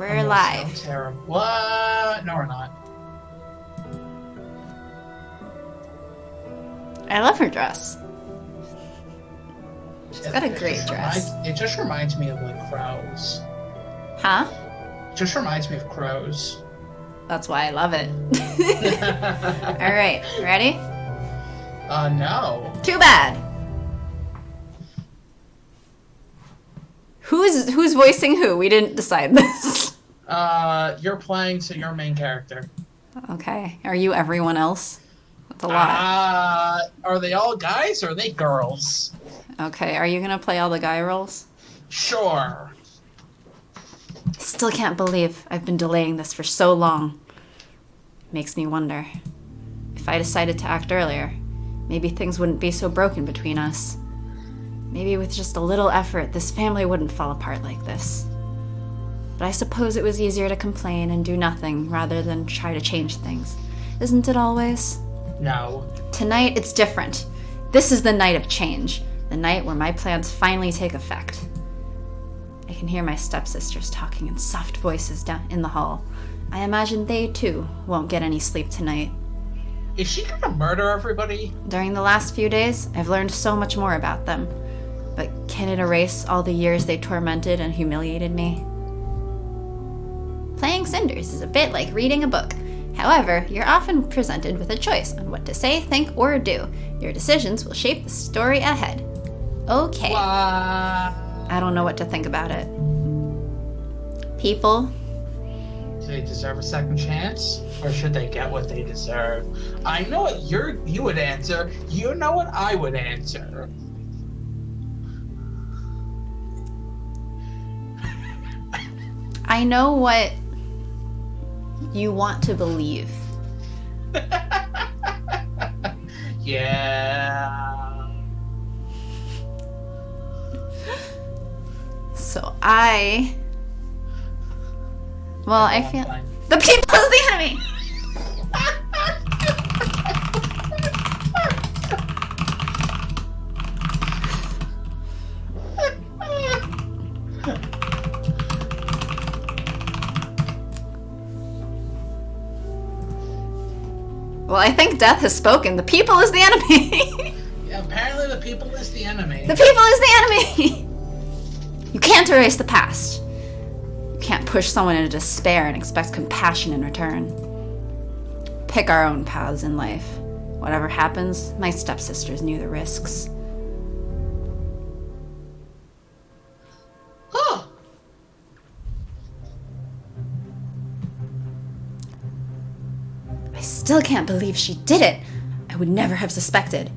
We're live. So terrible. What? No, we're not. I love her dress. She's got a great dress. It just reminds me of like crows. Huh? It just reminds me of crows. That's why I love it. All right, ready? No. Too bad. Who's voicing who? We didn't decide this. You're playing, so you're main character. Okay. Are you everyone else? That's a lot. Are they all guys or are they girls? Okay. Are you gonna play all the guy roles? Sure. Still can't believe I've been delaying this for so long. Makes me wonder. If I decided to act earlier, maybe things wouldn't be so broken between us. Maybe with just a little effort, this family wouldn't fall apart like this. But I suppose it was easier to complain and do nothing rather than try to change things. Isn't it always? No. Tonight, it's different. This is the night of change. The night where my plans finally take effect. I can hear my stepsisters talking in soft voices down in the hall. I imagine they, too, won't get any sleep tonight. Is she gonna murder everybody? During the last few days, I've learned so much more about them. But can it erase all the years they tormented and humiliated me? Playing Cinders is a bit like reading a book. However, you're often presented with a choice on what to say, think, or do. Your decisions will shape the story ahead. Okay. I don't know what to think about it. People. Do they deserve a second chance? Or should they get what they deserve? I know what you would answer. You know what I would answer. I know what you want to believe. Yeah. So I feel Fine. the people is the enemy. Well, I think death has spoken. The people is the enemy. Yeah, apparently the people is the enemy. The people is the enemy. You can't erase the past. You can't push someone into despair and expect compassion in return. Pick our own paths in life. Whatever happens, my stepsisters knew the risks. Huh. I still can't believe she did it. I would never have suspected.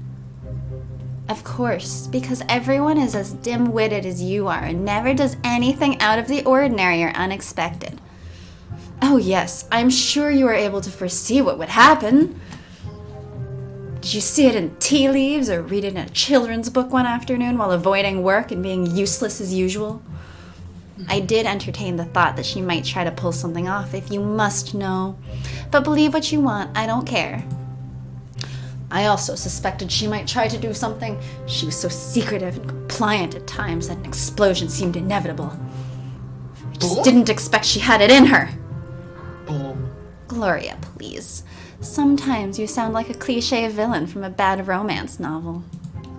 Of course, because everyone is as dim-witted as you are and never does anything out of the ordinary or unexpected. Oh yes, I'm sure you were able to foresee what would happen. Did you see it in tea leaves or read it in a children's book one afternoon while avoiding work and being useless as usual? I did entertain the thought that she might try to pull something off, if you must know. But believe what you want, I don't care. I also suspected she might try to do something. She was so secretive and compliant at times that an explosion seemed inevitable. I just didn't expect she had it in her. Boom. Gloria, please. Sometimes you sound like a cliché villain from a bad romance novel.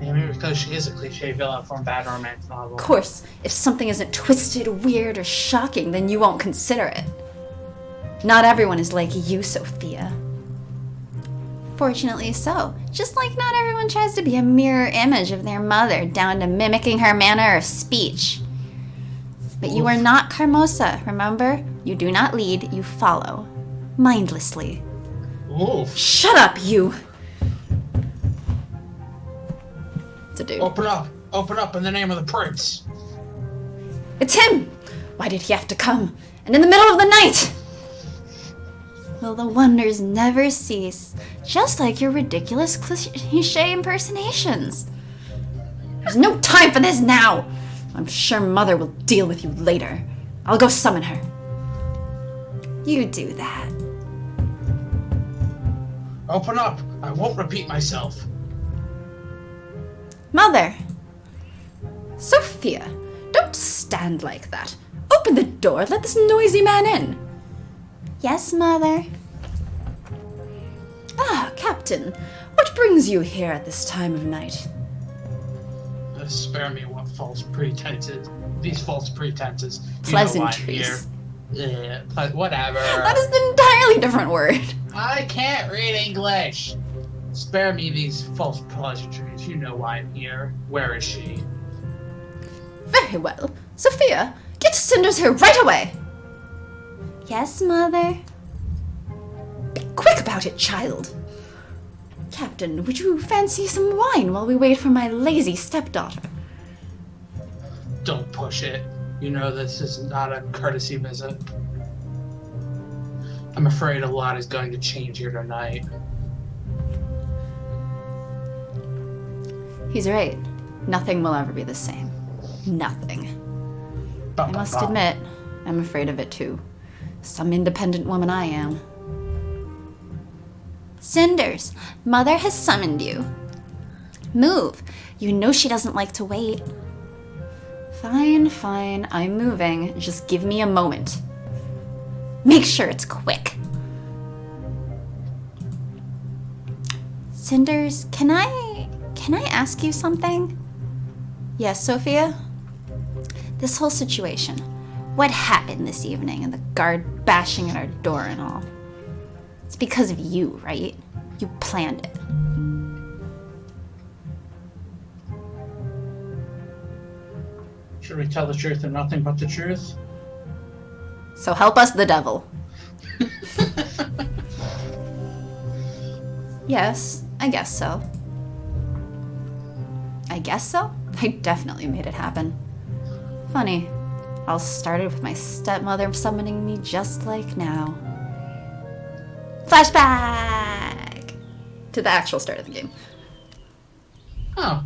Maybe because she is a cliche villain from a bad romance novel. Of course, if something isn't twisted, weird, or shocking, then you won't consider it. Not everyone is like you, Sophia. Fortunately so. Just like not everyone tries to be a mirror image of their mother, down to mimicking her manner of speech. But you are not Carmosa, remember? You do not lead, you follow. Mindlessly. Oof. Shut up, you! It's a dude. Open up! Open up in the name of the prince! It's him! Why did he have to come? And in the middle of the night! Will the wonders never cease, just like your ridiculous cliché impersonations. There's no time for this now! I'm sure Mother will deal with you later. I'll go summon her. You do that. Open up! I won't repeat myself. Mother! Sophia, don't stand like that. Open the door. Let this noisy man in. Yes, Mother. Ah, Captain. What brings you here at this time of night? Spare me what false pretenses. These false pretenses. Pleasantries. Yeah, whatever. That is an entirely different word. I can't read English. Spare me these false pleasantries. You know why I'm here. Where is she? Very well. Sophia, get to Cinders here right away. Yes, Mother. Be quick about it, child. Captain, would you fancy some wine while we wait for my lazy stepdaughter? Don't push it. You know this is not a courtesy visit. I'm afraid a lot is going to change here tonight. He's right. Nothing will ever be the same. Nothing. I must admit, I'm afraid of it too. Some independent woman I am. Cinders, Mother has summoned you. Move. You know she doesn't like to wait. Fine, fine. I'm moving. Just give me a moment. Make sure it's quick. Cinders, can I ask you something? Yes, Sophia? This whole situation. What happened this evening and the guard bashing at our door and all? It's because of you, right? You planned it. Should we tell the truth and nothing but the truth? So help us the devil. Yes, I guess so. I guess so? I definitely made it happen. Funny. All started with my stepmother summoning me just like now. Flashback! To the actual start of the game. Oh.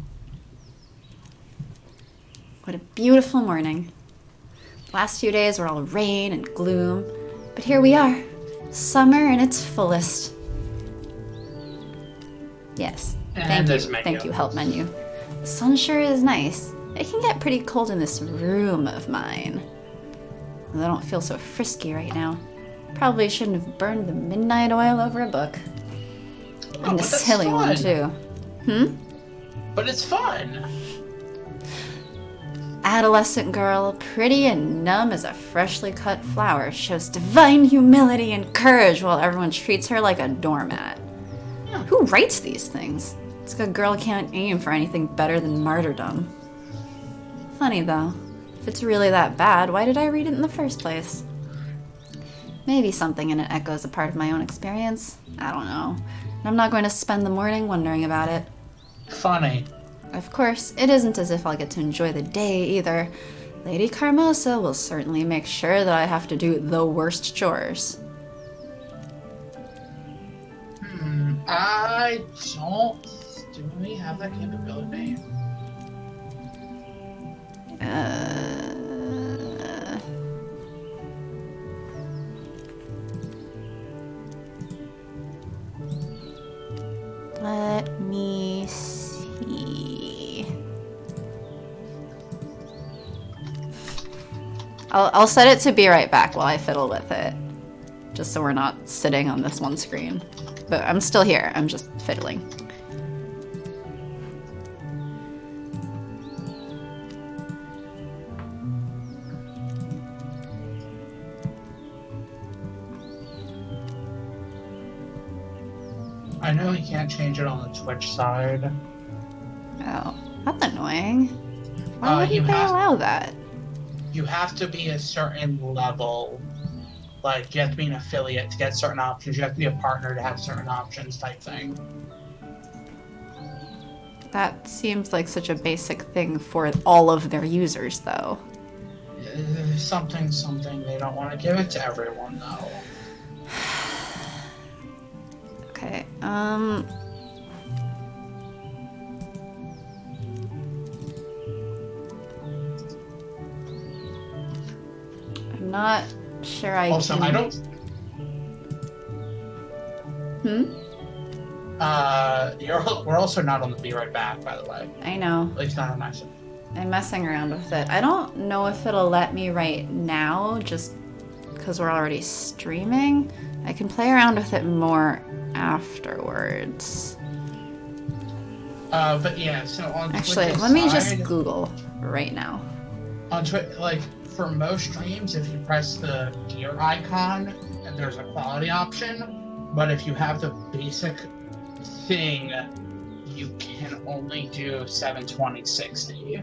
What a beautiful morning. Last few days were all rain and gloom, but here we are. Summer in its fullest. Yes. Thank you, help menu. The sun sure is nice. It can get pretty cold in this room of mine. I don't feel so frisky right now. Probably shouldn't have burned the midnight oil over a book. And a silly one, too. But it's fun. Adolescent girl, pretty and numb as a freshly cut flower, shows divine humility and courage while everyone treats her like a doormat. Yeah. Who writes these things? It's like a girl can't aim for anything better than martyrdom. Funny though, if it's really that bad, why did I read it in the first place? Maybe something in it echoes a part of my own experience. I don't know. And I'm not going to spend the morning wondering about it. Funny. Of course, it isn't as if I'll get to enjoy the day either. Lady Carmosa will certainly make sure that I have to do the worst chores. I don't... Do we have that capability? Let me see. I'll set it to be right back while I fiddle with it. Just so we're not sitting on this one screen. But I'm still here, I'm just fiddling. I know you can't change it on the Twitch side. Oh, that's annoying. Why wouldn't they allow that? You have to be a certain level. Like, you have to be an affiliate to get certain options. You have to be a partner to have certain options type thing. That seems like such a basic thing for all of their users, though. Something. They don't want to give it to everyone, though. Okay, I'm not sure I also, can... I don't... Hmm? We're also not on the Be Right Back, by the way. I know. At least not on my side. I'm messing around with it. I don't know if it'll let me right now, just because we're already streaming. I can play around with it more afterwards. But yeah, so on Actually, Twitch's let me side, just Google right now. on Twitch, like for most streams, if you press the gear icon, and there's a quality option, but if you have the basic thing, you can only do 720 60.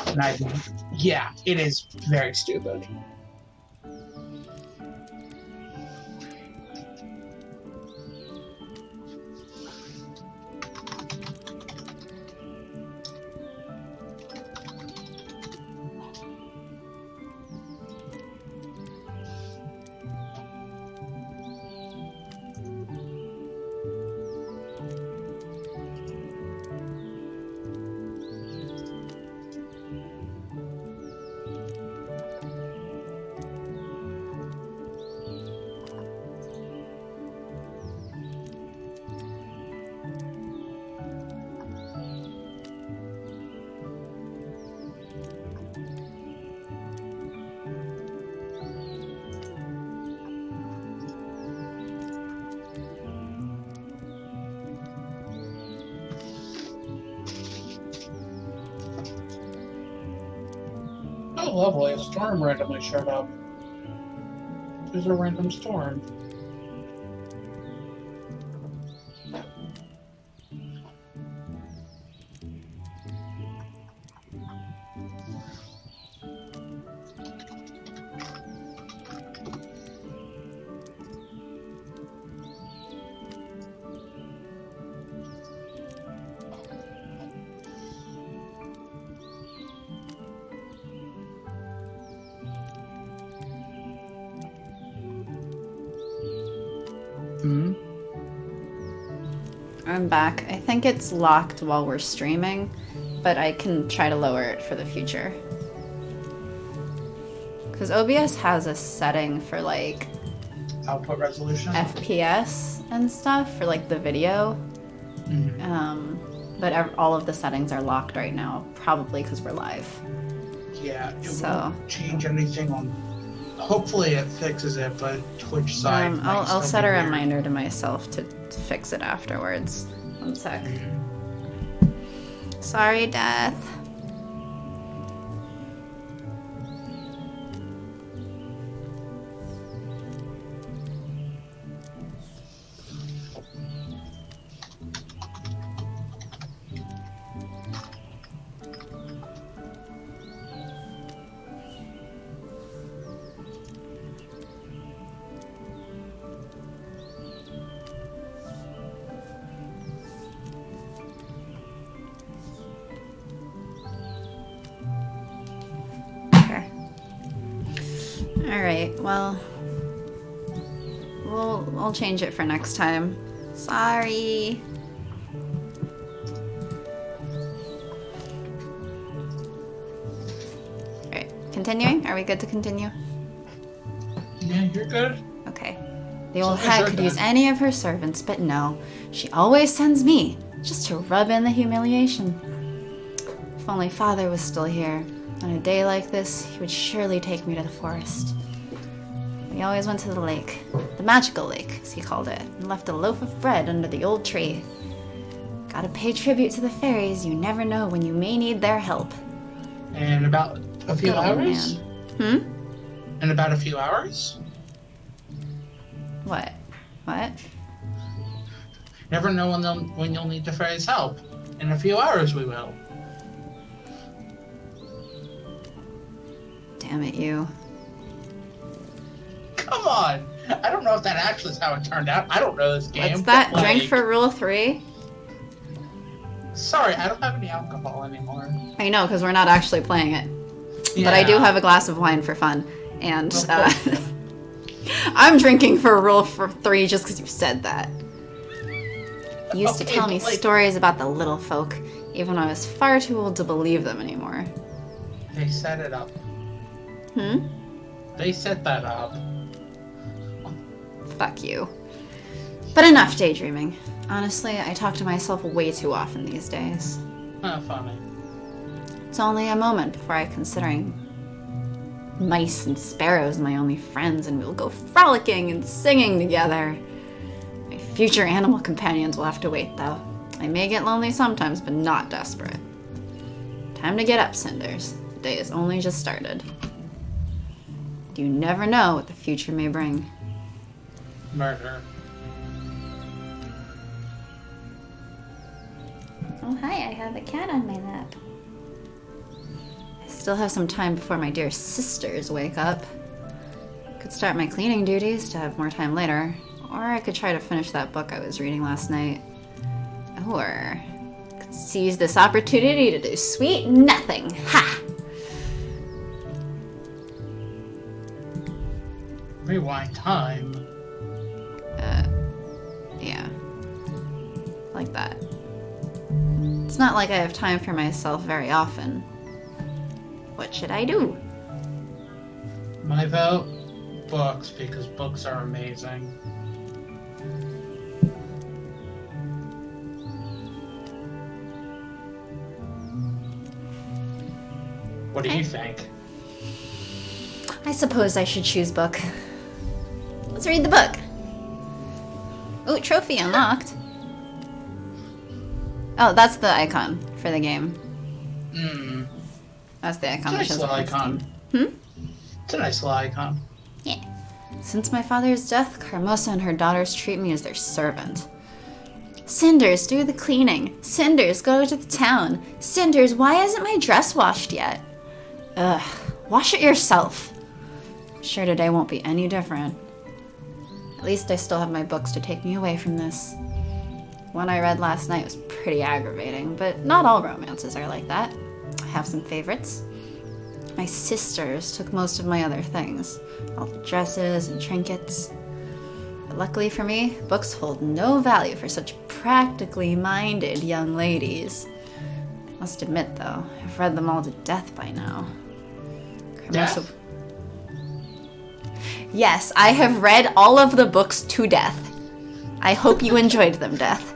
And yeah, it is very stupid. Oh, lovely. A storm randomly showed up. There's a random storm. I'm back. I think it's locked while we're streaming, but I can try to lower it for the future. Because OBS has a setting for like Output resolution? FPS and stuff for like the video. But all of the settings are locked right now, probably because we're live. Yeah, it won't change anything on. Hopefully it fixes it, but Twitch side. I'll set a reminder to myself to fix it afterwards. One sec. Sorry, Death. Alright, well, we'll change it for next time. Sorry. Alright, continuing? Are we good to continue? Yeah, you're good. Okay. The old hag could use any of her servants, but no. She always sends me, just to rub in the humiliation. If only Father was still here. On a day like this, he would surely take me to the forest. We always went to the lake, the magical lake, as he called it, and left a loaf of bread under the old tree. Gotta pay tribute to the fairies. You never know when you may need their help. And about a few hours? In about a few hours? What? What? Never know when you'll need the fairies' help. In a few hours we will. Damn it, you. Come on! I don't know if that actually is how it turned out. I don't know this game. What's that? Drink for rule 3? Sorry, I don't have any alcohol anymore. I know, because we're not actually playing it. Yeah. But I do have a glass of wine for fun. And I'm drinking for rule 3 just because you said that. You used to tell me stories about the little folk, even when I was far too old to believe them anymore. They set it up. They set that up. Fuck you. But enough daydreaming. Honestly, I talk to myself way too often these days. Funny. It's only a moment before I considering mice and sparrows my only friends, and we'll go frolicking and singing together. My future animal companions will have to wait, though. I may get lonely sometimes, but not desperate. Time to get up, Cinders. The day has only just started. You never know what the future may bring. Murder. Oh, hi, I have a cat on my lap. I still have some time before my dear sisters wake up. Could start my cleaning duties to have more time later, or I could try to finish that book I was reading last night. Or could seize this opportunity to do sweet nothing. Ha! Rewind time. Yeah. Like that. It's not like I have time for myself very often. What should I do? My vote, books, because books are amazing. What do you think? I suppose I should choose book. Let's read the book. Ooh, trophy unlocked. Oh, that's the icon for the game. That's the icon. It's a nice little icon. It's a nice little icon. Yeah. Since my father's death, Carmosa and her daughters treat me as their servant. Cinders, do the cleaning. Cinders, go to the town. Cinders, why isn't my dress washed yet? Ugh, wash it yourself. Sure, today won't be any different. At least I still have my books to take me away from this. One I read last night was pretty aggravating, but not all romances are like that. I have some favorites. My sisters took most of my other things, all the dresses and trinkets. But luckily for me, books hold no value for such practically minded young ladies. I must admit, though, I've read them all to death by now. Death? Yes, I have read all of the books to death. I hope you enjoyed them, Death.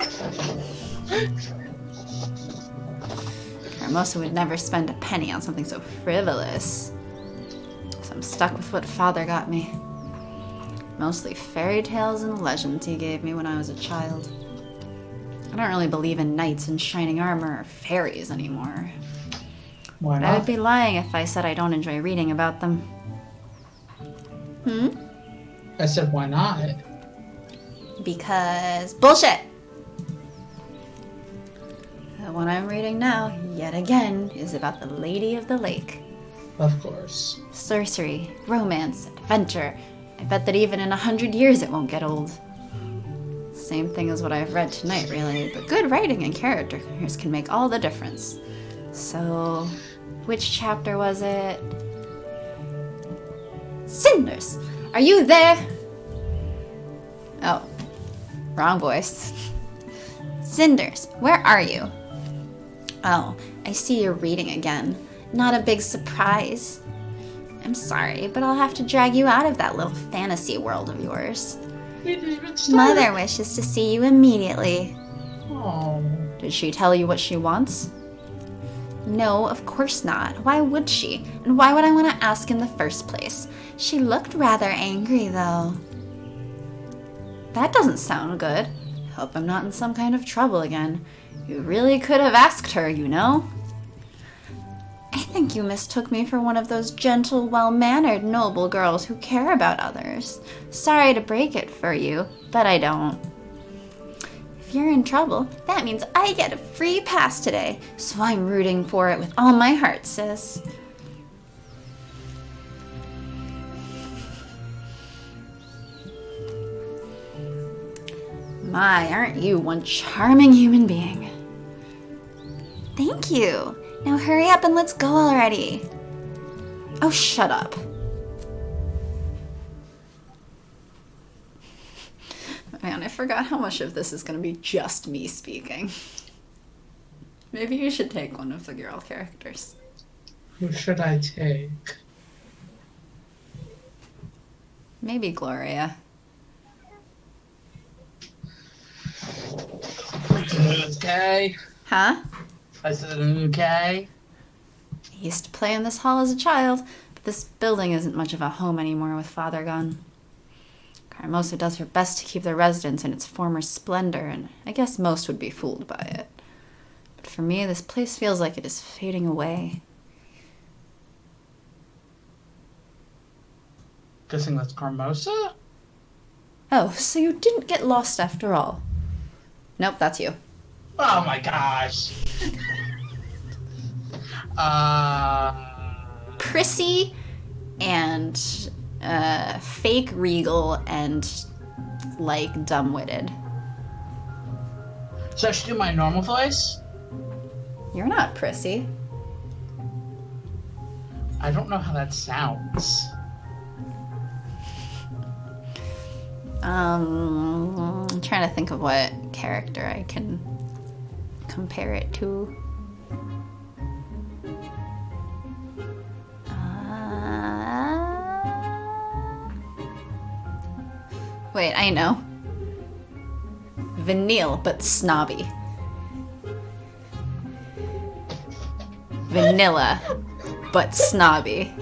Carmosa would never spend a penny on something so frivolous. So I'm stuck with what Father got me. Mostly fairy tales and legends he gave me when I was a child. I don't really believe in knights in shining armor or fairies anymore. Why But not? I would be lying if I said I don't enjoy reading about them. I said, why not? Because bullshit! The one I'm reading now, yet again, is about the Lady of the Lake. Of course. Sorcery, romance, adventure. I bet that even in 100 years it won't get old. Same thing as what I've read tonight, really, but good writing and characters can make all the difference. So, which chapter was it? Cinders! Are you there? Oh, wrong voice. Cinders, where are you? Oh, I see you're reading again. Not a big surprise. I'm sorry, but I'll have to drag you out of that little fantasy world of yours. We didn't even start. Mother wishes to see you immediately. Oh. Did she tell you what she wants? No, of course not. Why would she? And why would I want to ask in the first place? She looked rather angry, though. That doesn't sound good. Hope I'm not in some kind of trouble again. You really could have asked her, you know. I think you mistook me for one of those gentle, well-mannered, noble girls who care about others. Sorry to break it for you, but I don't. If you're in trouble, that means I get a free pass today, so I'm rooting for it with all my heart, sis. My, aren't you one charming human being? Thank you. Now hurry up and let's go already. Oh, shut up. Man, I forgot how much of this is going to be just me speaking. Maybe you should take one of the girl characters. Who should I take? Maybe Gloria. Okay. Huh? I said, okay. I used to play in this hall as a child, but this building isn't much of a home anymore with Father gone. Carmosa does her best to keep the residence in its former splendor, and I guess most would be fooled by it. But for me, this place feels like it is fading away. Guessing that's Carmosa? Oh, so you didn't get lost after all. Nope, that's you. Oh my gosh. Prissy and fake regal and like dumb-witted. So I should do my normal voice? You're not prissy. I don't know how that sounds. I'm trying to think of what character I can compare it to. Wait, I know. Vanille, but snobby. Vanilla, but snobby.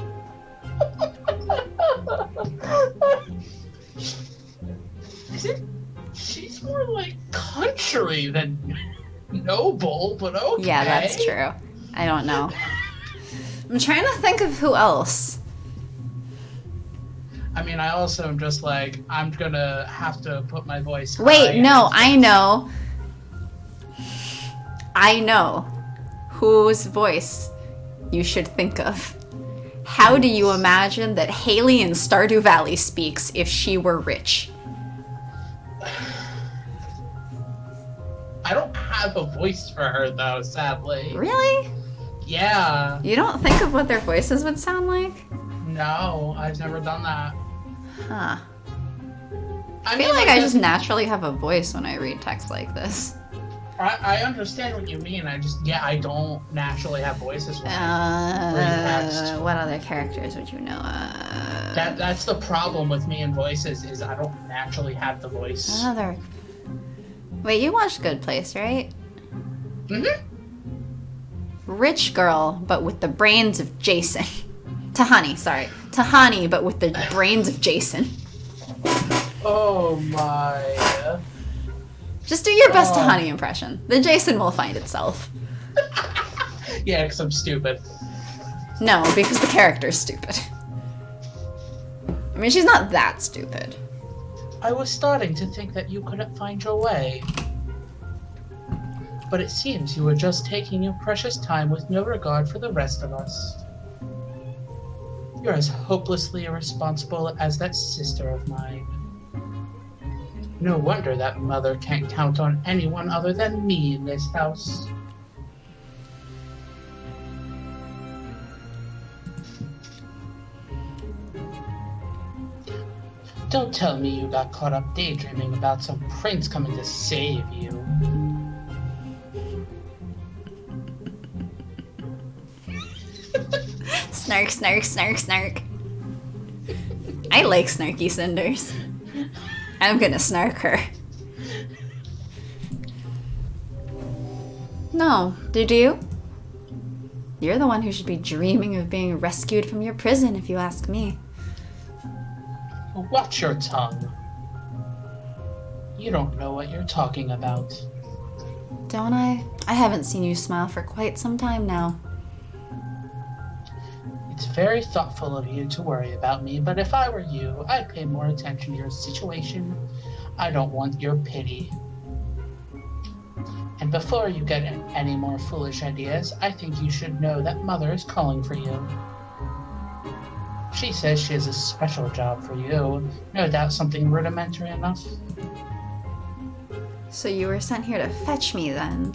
She's more like country than noble, but okay. Yeah, that's true. I don't know. I'm trying to think of who else. I mean, I also am just like, I'm gonna have to put my voice high. Wait, no, I know. I know whose voice you should think of. How do you imagine that Haley in Stardew Valley speaks if she were rich? I don't have a voice for her, though, sadly. Really? Yeah. You don't think of what their voices would sound like? No, I've never done that. Huh. I mean, feel like I just naturally have a voice when I read text like this. I understand what you mean. I don't naturally have voices when I read text. What other characters would you know? That's the problem with me and voices, is I don't naturally have the voice. Another. Wait, you watched Good Place, right? Mm-hmm. Rich girl, but with the brains of Jason. Tahani, sorry. Tahani, but with the brains of Jason. Oh my. Just do your best Tahani impression. The Jason will find itself. Yeah, because I'm stupid. No, because the character's stupid. I mean, she's not that stupid. I was starting to think that you couldn't find your way. But it seems you were just taking your precious time with no regard for the rest of us. You're as hopelessly irresponsible as that sister of mine. No wonder that mother can't count on anyone other than me in this house. Don't tell me you got caught up daydreaming about some prince coming to save you. Snark, snark, snark, snark. I like snarky Cinders. I'm gonna snark her. No, did you? You're the one who should be dreaming of being rescued from your prison, if you ask me. Watch your tongue. You don't know what you're talking about. Don't I? I haven't seen you smile for quite some time now. It's very thoughtful of you to worry about me, but if I were you, I'd pay more attention to your situation. I don't want your pity. And before you get any more foolish ideas, I think you should know that Mother is calling for you. She says she has a special job for you. No doubt something rudimentary enough. So you were sent here to fetch me, then?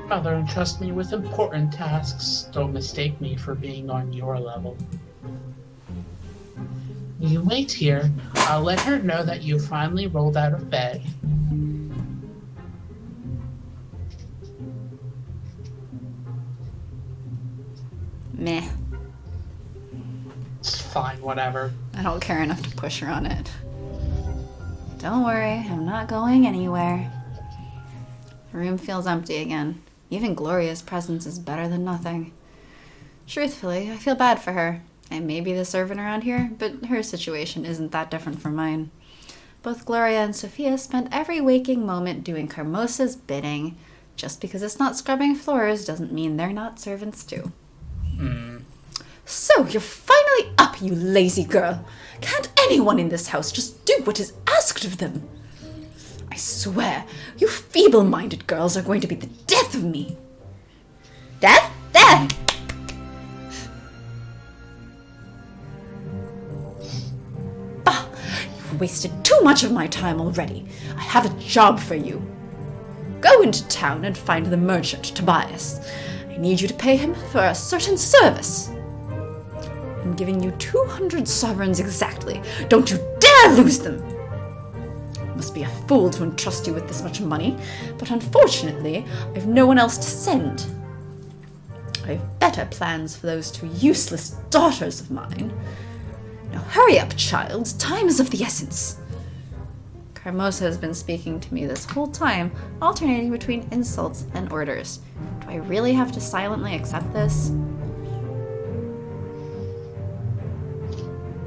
Mother entrusts me with important tasks. Don't mistake me for being on your level. You wait here. I'll let her know that you finally rolled out of bed. Meh. It's fine, whatever. I don't care enough to push her on it. Don't worry, I'm not going anywhere. The room feels empty again. Even Gloria's presence is better than nothing. Truthfully, I feel bad for her. I may be the servant around here, but her situation isn't that different from mine. Both Gloria and Sophia spent every waking moment doing Carmosa's bidding. Just because it's not scrubbing floors doesn't mean they're not servants too. So, you're finally up, you lazy girl. Can't anyone in this house just do what is asked of them? I swear, you feeble-minded girls are going to be the death of me. Death? Death! Bah! You've wasted too much of my time already. I have a job for you. Go into town and find the merchant, Tobias. I need you to pay him for a certain service. I'm giving you 200 sovereigns exactly. Don't you dare lose them! I must be a fool to entrust you with this much money, but unfortunately, I've no one else to send. I have better plans for those two useless daughters of mine. Now hurry up, child. Time is of the essence. Carmosa has been speaking to me this whole time, alternating between insults and orders. Do I really have to silently accept this?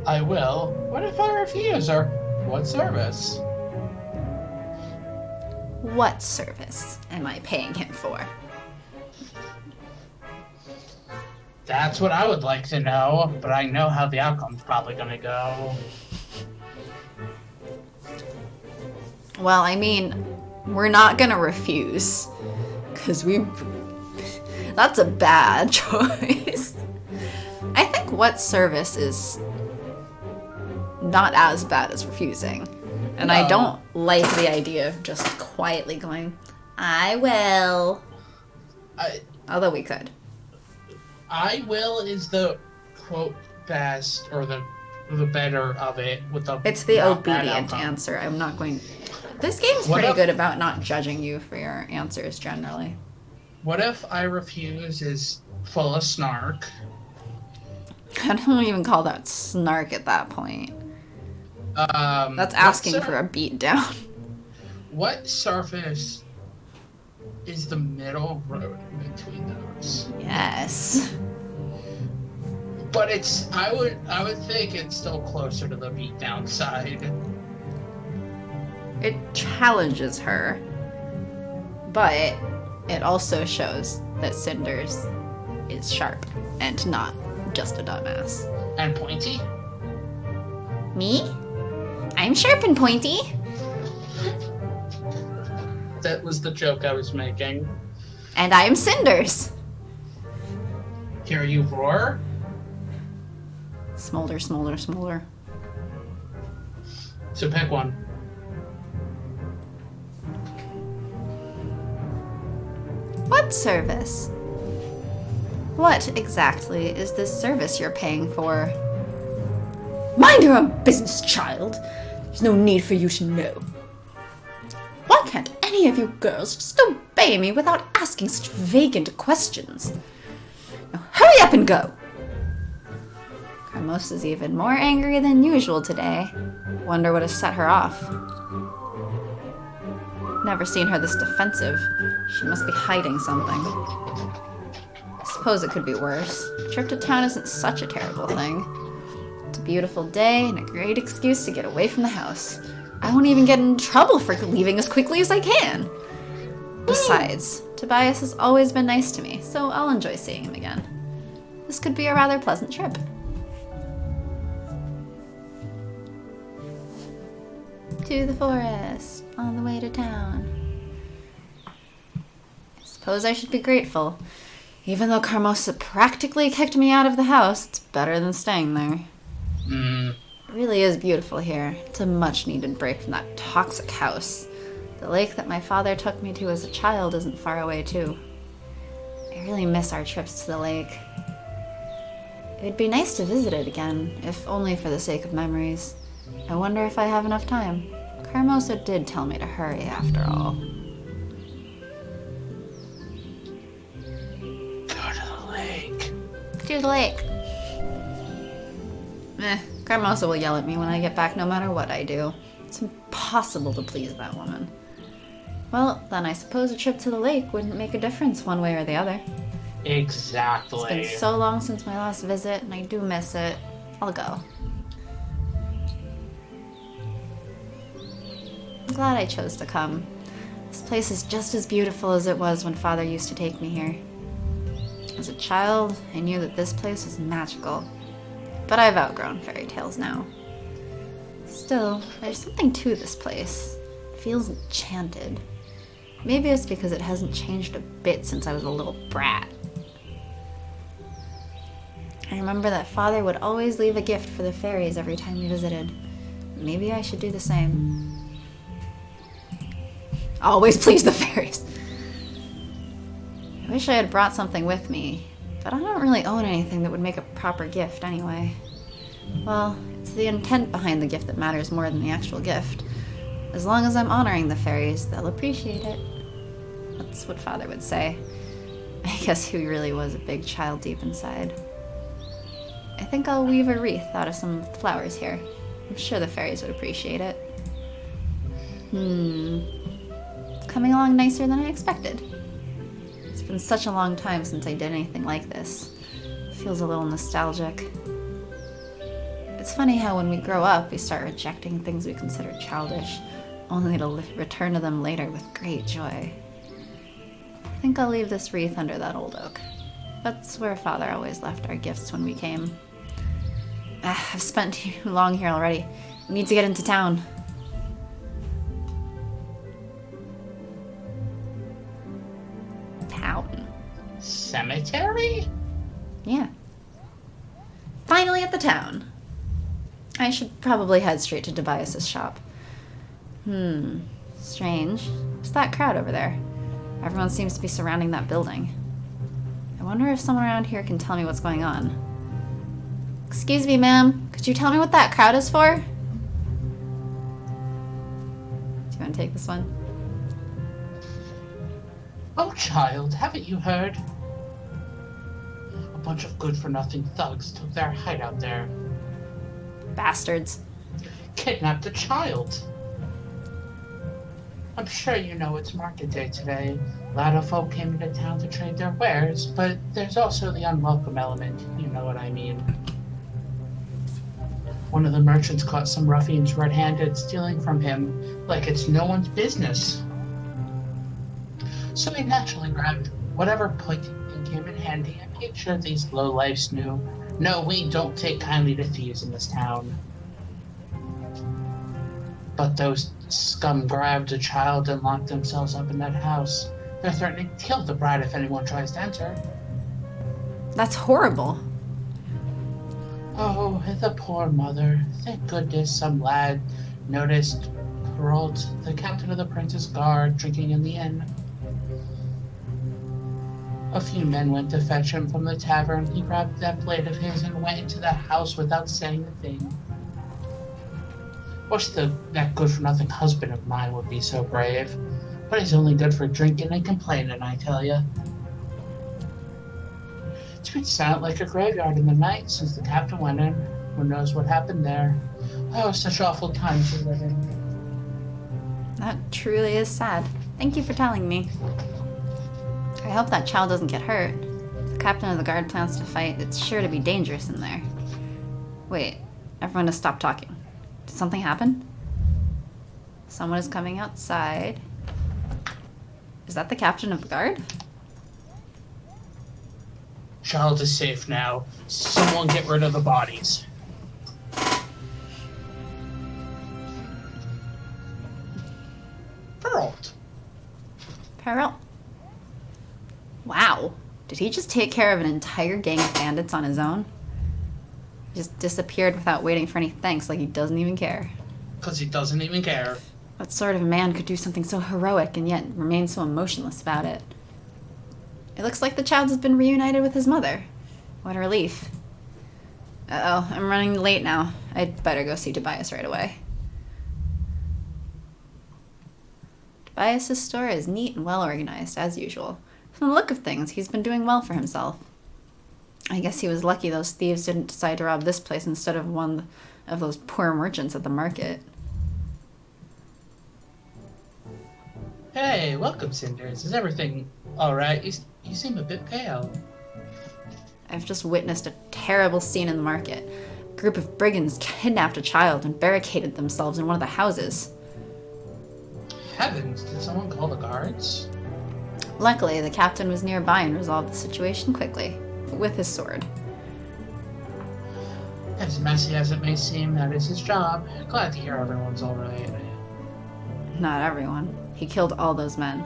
I will. What if I refuse, or what service? What service am I paying him for? That's what I would like to know, but I know how the outcome's probably gonna go. Well, I mean, we're not gonna refuse, because that's a bad choice. I think what service is not as bad as refusing. And no. I don't like the idea of just quietly going, I will. Although we could. I will is the, quote, best, or the better of it. With the It's the obedient answer. I'm not going... This game's pretty good about not judging you for your answers, generally. What if I refuse is full of snark? I don't even call that snark at that point. That's asking for a beat down. What surface is the middle road between those? Yes. But it's I would think it's still closer to the beat down side. It challenges her, but it also shows that Cinders is sharp and not just a dumbass. And pointy? Me? I'm sharp and pointy. That was the joke I was making. And I am Cinders. Hear you roar? Smolder, smolder, smolder. So pick one. What service? What exactly is this service you're paying for? Mind your own business, child. There's no need for you to know. Why can't any of you girls just obey me without asking such vacant questions? Now hurry up and go! Carmosa's even more angry than usual today. Wonder what has set her off. Never seen her this defensive. She must be hiding something. I suppose it could be worse. A trip to town isn't such a terrible thing. It's a beautiful day and a great excuse to get away from the house. I won't even get in trouble for leaving as quickly as I can. Besides, Tobias has always been nice to me, so I'll enjoy seeing him again. This could be a rather pleasant trip. To the forest, on the way to town. I suppose I should be grateful. Even though Carmosa practically kicked me out of the house, it's better than staying there. It really is beautiful here. It's a much-needed break from that toxic house. The lake that my father took me to as a child isn't far away, too. I really miss our trips to the lake. It would be nice to visit it again, if only for the sake of memories. I wonder if I have enough time. Carmosa did tell me to hurry, after all. Go to the lake. To the lake. Carmosa will yell at me when I get back no matter what I do. It's impossible to please that woman. Well, then I suppose a trip to the lake wouldn't make a difference one way or the other. Exactly. It's been so long since my last visit, and I do miss it. I'll go. I'm glad I chose to come. This place is just as beautiful as it was when Father used to take me here. As a child, I knew that this place was magical, but I've outgrown fairy tales now. Still, there's something to this place. It feels enchanted. Maybe it's because it hasn't changed a bit since I was a little brat. I remember that Father would always leave a gift for the fairies every time we visited. Maybe I should do the same. Always please the fairies. I wish I had brought something with me, but I don't really own anything that would make a proper gift anyway. Well, it's the intent behind the gift that matters more than the actual gift. As long as I'm honoring the fairies, they'll appreciate it. That's what Father would say. I guess he really was a big child deep inside. I think I'll weave a wreath out of some flowers here. I'm sure the fairies would appreciate it. It's coming along nicer than I expected. It's been such a long time since I did anything like this. It feels a little nostalgic. It's funny how when we grow up, we start rejecting things we consider childish, only to return to them later with great joy. I think I'll leave this wreath under that old oak. That's where Father always left our gifts when we came. I've spent too long here already. We need to get into town. Town? Cemetery? Yeah. Finally at the town. I should probably head straight to Tobias's shop. Strange. What's that crowd over there? Everyone seems to be surrounding that building. I wonder if someone around here can tell me what's going on. Excuse me, ma'am. Could you tell me what that crowd is for? Do you want to take this one? Oh, child, haven't you heard? A bunch of good-for-nothing thugs took their hideout there. Bastards. Kidnapped a child. I'm sure you know it's market day today. A lot of folk came into town to trade their wares, but there's also the unwelcome element. You know what I mean. One of the merchants caught some ruffians red-handed stealing from him like it's no one's business. So he naturally grabbed whatever plaything came in handy and made sure these lowlifes knew, no, we don't take kindly to thieves in this town. But those scum grabbed a child and locked themselves up in that house. They're threatening to kill the bride if anyone tries to enter. That's horrible. Oh, the poor mother. Thank goodness some lad noticed Perrault, the captain of the prince's guard, drinking in the inn. A few men went to fetch him from the tavern. He grabbed that blade of his and went into the house without saying a thing. Wish that good-for-nothing husband of mine would be so brave. But he's only good for drinking and complaining, I tell ya. It's been silent like a graveyard in the night since the captain went in. Who knows what happened there? Oh, such awful times we live in. That truly is sad. Thank you for telling me. I hope that child doesn't get hurt. If the captain of the guard plans to fight, it's sure to be dangerous in there. Wait, everyone has stopped talking. Did something happen? Someone is coming outside. Is that the captain of the guard? Child is safe now. Someone get rid of the bodies. Perrault. Peril? Wow. Did he just take care of an entire gang of bandits on his own? He just disappeared without waiting for any thanks, like he doesn't even care. Because he doesn't even care. What sort of man could do something so heroic and yet remain so emotionless about it? It looks like the child has been reunited with his mother. What a relief. Uh-oh, I'm running late now. I'd better go see Tobias right away. Tobias's store is neat and well organized, as usual. From the look of things, he's been doing well for himself. I guess he was lucky those thieves didn't decide to rob this place instead of one of those poor merchants at the market. Hey, welcome, Cinders. Is everything alright? You seem a bit pale. I've just witnessed a terrible scene in the market. A group of brigands kidnapped a child and barricaded themselves in one of the houses. Heavens, did someone call the guards? Luckily, the captain was nearby and resolved the situation quickly, with his sword. As messy as it may seem, that is his job. Glad to hear everyone's alright. Not everyone. He killed all those men.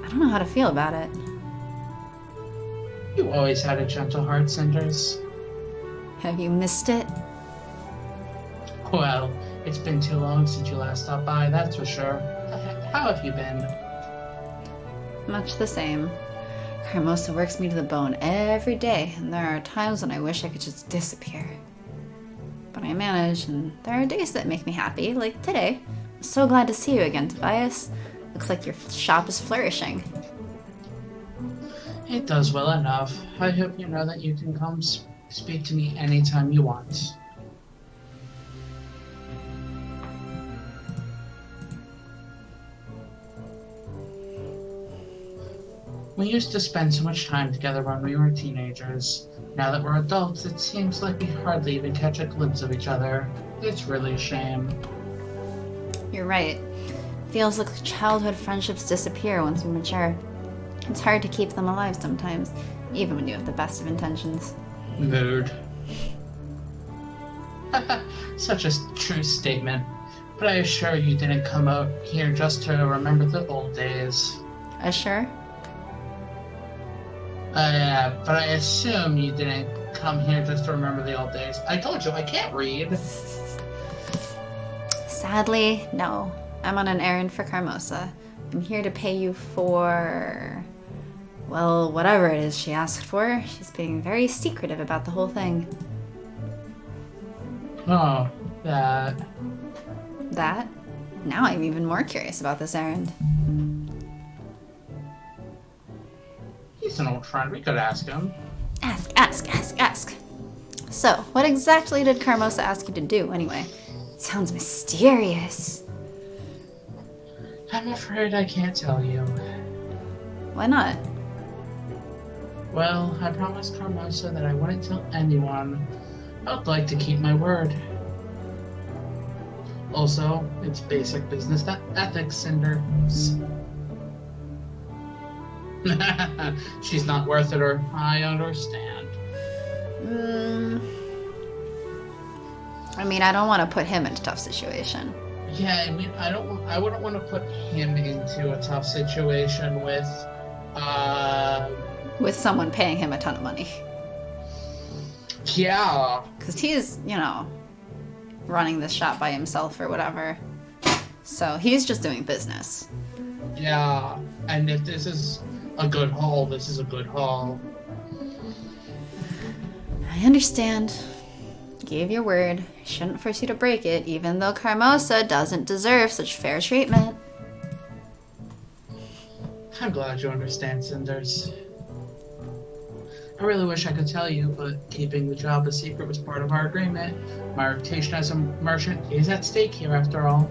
I don't know how to feel about it. You always had a gentle heart, Cinders. Have you missed it? Well, it's been too long since you last stopped by, that's for sure. How have you been? Much the same. Carmosa works me to the bone every day, and there are times when I wish I could just disappear. But I manage, and there are days that make me happy, like today. I'm so glad to see you again, Tobias. Looks like your shop is flourishing. It does well enough. I hope you know that you can come speak to me anytime you want. We used to spend so much time together when we were teenagers. Now that we're adults, it seems like we hardly even catch a glimpse of each other. It's really a shame. You're right. Feels like childhood friendships disappear once we mature. It's hard to keep them alive sometimes, even when you have the best of intentions. Mood. Such a true statement. But I assure you didn't come out here just to remember the old days. Sure? But I assume you didn't come here just to remember the old days. I told you, I can't read. Sadly, no. I'm on an errand for Carmosa. I'm here to pay you for... well, whatever it is she asked for. She's being very secretive about the whole thing. Oh, that... That? Now I'm even more curious about this errand. He's an old friend. We could ask him. Ask. So, what exactly did Carmosa ask you to do, anyway? It sounds mysterious. I'm afraid I can't tell you. Why not? Well, I promised Carmosa that I wouldn't tell anyone. I'd like to keep my word. Also, it's basic business ethics, Cinders. She's not worth it, or I understand. I mean, I don't want to put him in a tough situation. Yeah, I mean, I wouldn't want to put him into a tough situation with, With someone paying him a ton of money. yeah. Because he's, running this shop by himself or whatever. So he's just doing business. Yeah, and if this is a good haul, this is a good haul. I understand. Gave your word. I shouldn't force you to break it, even though Carmosa doesn't deserve such fair treatment. I'm glad you understand, Cinders. I really wish I could tell you, but keeping the job a secret was part of our agreement. My reputation as a merchant is at stake here, after all.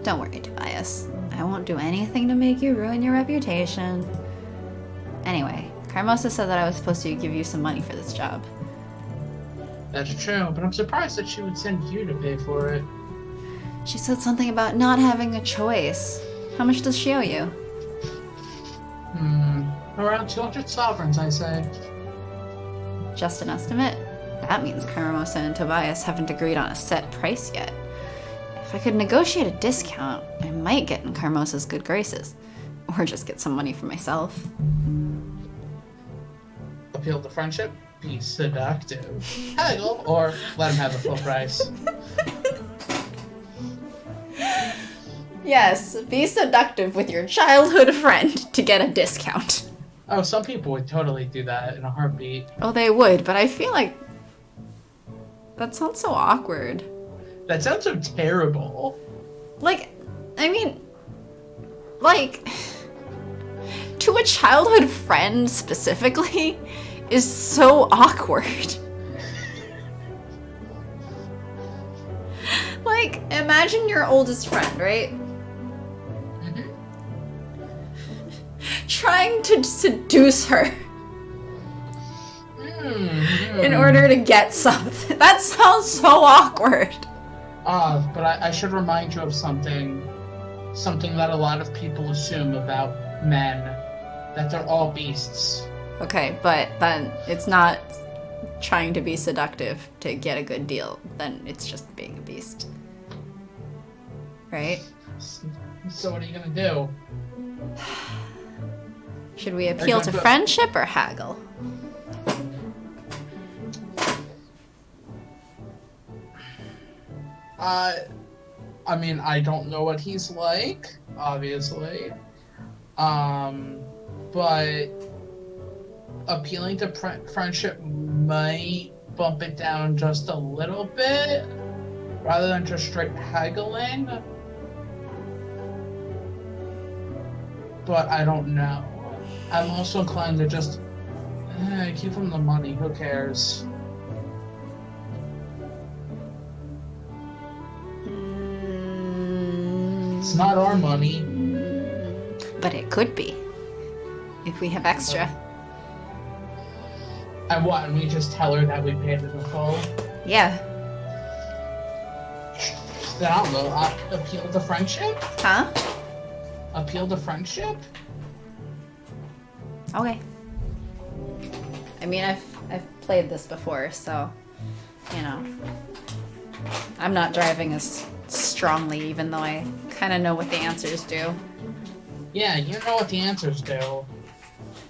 Don't worry, Tobias. I won't do anything to make you ruin your reputation. Anyway, Carmosa said that I was supposed to give you some money for this job. That's true, but I'm surprised that she would send you to pay for it. She said something about not having a choice. How much does she owe you? Around 200 sovereigns, I say. Just an estimate? That means Carmosa and Tobias haven't agreed on a set price yet. If I could negotiate a discount, I might get in Carmosa's good graces. Or just get some money for myself. Appeal to friendship? Be seductive. Haggle, or let him have the full price. Yes, be seductive with your childhood friend to get a discount. Oh, some people would totally do that in a heartbeat. Oh, they would, but I feel like that sounds so awkward. That sounds so terrible. To a childhood friend specifically is so awkward. Imagine your oldest friend, right? trying to seduce her Mm-hmm. in order to get something. That sounds so awkward. But I should remind you of something that a lot of people assume about men, that they're all beasts. Okay, but then it's not trying to be seductive to get a good deal. Then it's just being a beast. Right? So what are you gonna do? Should we appeal to friendship or haggle? I mean, I don't know what he's like, obviously. But appealing to friendship might bump it down just a little bit, rather than just straight haggling. But I don't know. I'm also inclined to just give him the money. Who cares? It's not our money. But it could be. If we have extra. And what? And we just tell her that we paid it in full? Yeah. Then I don't know. Appeal to friendship? Huh? Appeal to friendship? Okay. I mean, I've played this before, so, you know. I'm not driving as strongly, even though I kind of know what the answers do. Yeah, you know what the answers do.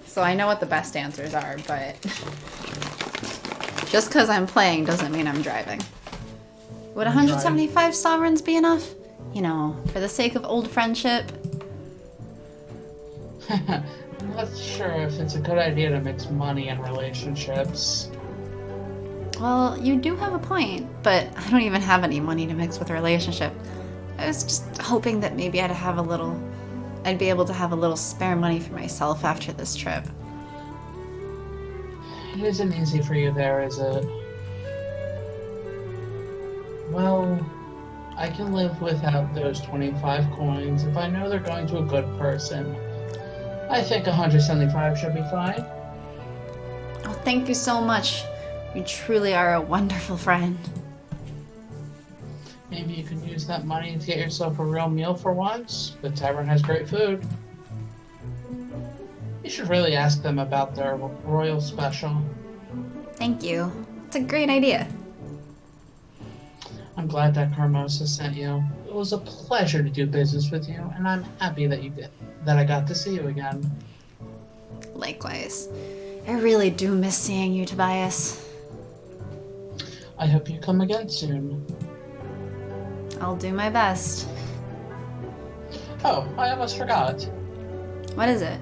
So I know what the best answers are, but just because I'm playing doesn't mean I'm driving. Would 175 sovereigns be enough? You know, for the sake of old friendship? I'm not sure if it's a good idea to mix money and relationships. Well, you do have a point, but I don't even have any money to mix with a relationship. I was just hoping that maybe I'd be able to have a little spare money for myself after this trip. It isn't easy for you there, is it? Well, I can live without those 25 coins if I know they're going to a good person. I think 175 should be fine. Oh, thank you so much. You truly are a wonderful friend. Maybe you can use that money to get yourself a real meal for once. The tavern has great food. You should really ask them about their royal special. Thank you. It's a great idea. I'm glad that Carmosa sent you. It was a pleasure to do business with you, and I'm happy that I got to see you again. Likewise. I really do miss seeing you, Tobias. I hope you come again soon. I'll do my best. Oh, I almost forgot. What is it?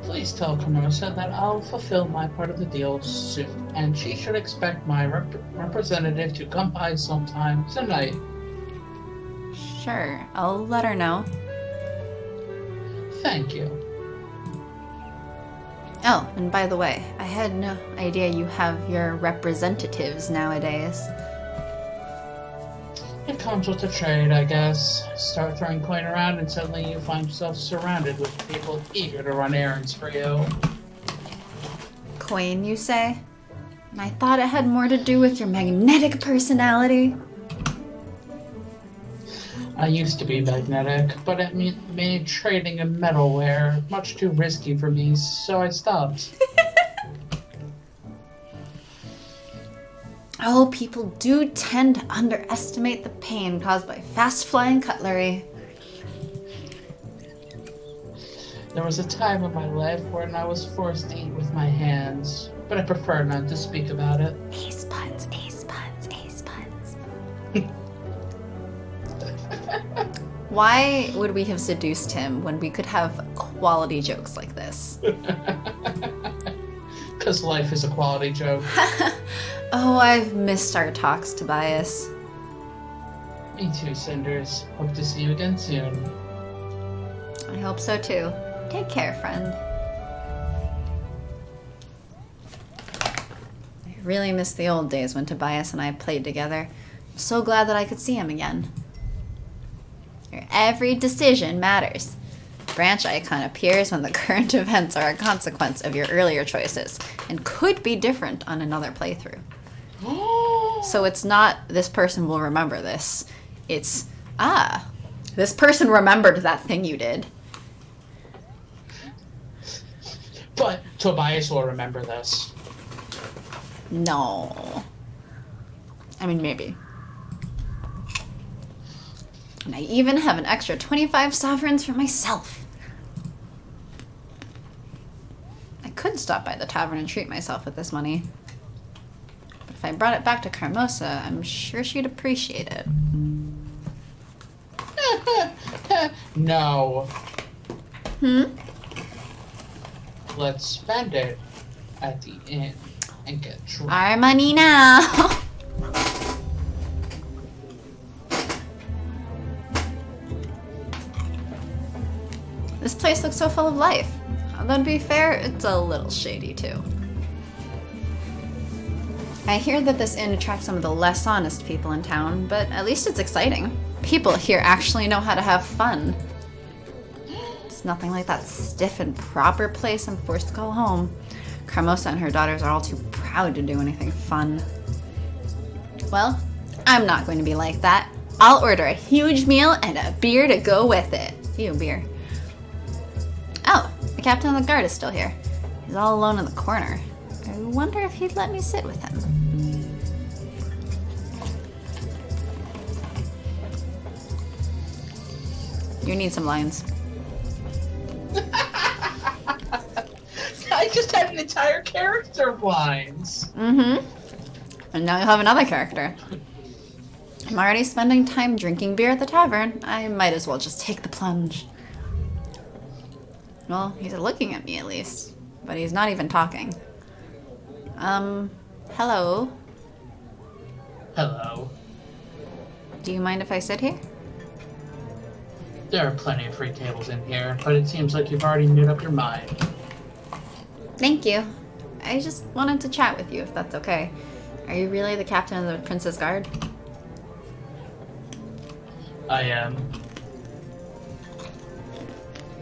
Please tell Carmosa that I'll fulfill my part of the deal soon, and she should expect my representative to come by sometime tonight. Sure, I'll let her know. Thank you. Oh, and by the way, I had no idea you have your representatives nowadays. It comes with the trade, I guess. Start throwing coin around and suddenly you find yourself surrounded with people eager to run errands for you. Coin, you say? And I thought it had more to do with your magnetic personality. I used to be magnetic, but it made trading in metalware much too risky for me, so I stopped. Oh, people do tend to underestimate the pain caused by fast-flying cutlery. There was a time in my life when I was forced to eat with my hands, but I prefer not to speak about it. Ace puns, ace puns, ace puns. Why would we have seduced him when we could have quality jokes like this? Because life is a quality joke. Oh, I've missed our talks, Tobias. Me too, Cinders. Hope to see you again soon. I hope so too. Take care, friend. I really miss the old days when Tobias and I played together. I'm so glad that I could see him again. Your every decision matters. Branch icon appears when the current events are a consequence of your earlier choices and could be different on another playthrough. So it's not this person will remember this. It's, this person remembered that thing you did. But Tobias will remember this. No. I mean, maybe. And I even have an extra 25 sovereigns for myself. I could stop by the tavern and treat myself with this money. But if I brought it back to Carmosa, I'm sure she'd appreciate it. No. Let's spend it at the inn and get drunk. Our money now! This place looks so full of life. Although to be fair, it's a little shady too. I hear that this inn attracts some of the less honest people in town, but at least it's exciting. People here actually know how to have fun. It's nothing like that stiff and proper place I'm forced to call home. Carmosa and her daughters are all too proud to do anything fun. Well, I'm not going to be like that. I'll order a huge meal and a beer to go with it. Ew, beer. Oh, the captain of the guard is still here. He's all alone in the corner. I wonder if he'd let me sit with him. You need some lines. I just had an entire character of lines. Mm-hmm. And now you'll have another character. I'm already spending time drinking beer at the tavern. I might as well just take the plunge. Well, he's looking at me at least, but he's not even talking. Hello? Hello. Do you mind if I sit here? There are plenty of free tables in here, but it seems like you've already made up your mind. Thank you. I just wanted to chat with you, if that's okay. Are you really the captain of the Prince's Guard? I am.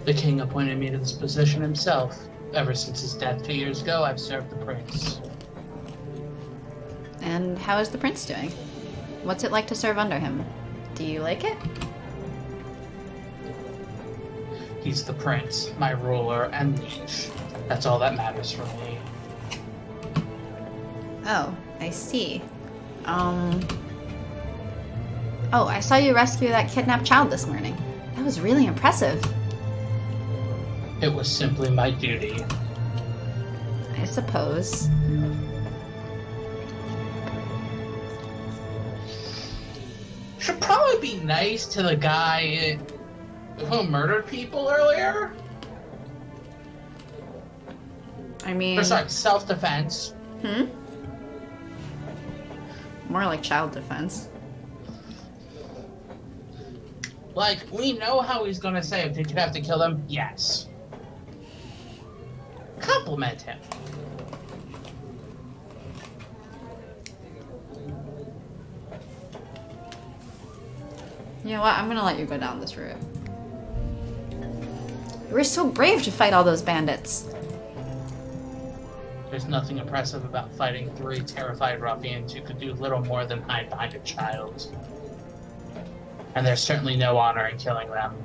The king appointed me to this position himself. Ever since his death 2 years ago, I've served the prince. And how is the prince doing? What's it like to serve under him? Do you like it? He's the prince, my ruler and liege. That's all that matters for me. Oh, I see. Oh, I saw you rescue that kidnapped child this morning. That was really impressive. It was simply my duty. I suppose. Should probably be nice to the guy who murdered people earlier. I mean... Or sorry, self-defense. More like child defense. Like, we know how he's gonna say, did you have to kill them? Yes. Compliment him. You know what? I'm gonna let you go down this route. You were so brave to fight all those bandits. There's nothing impressive about fighting 3 terrified ruffians who could do little more than hide behind a child. And there's certainly no honor in killing them.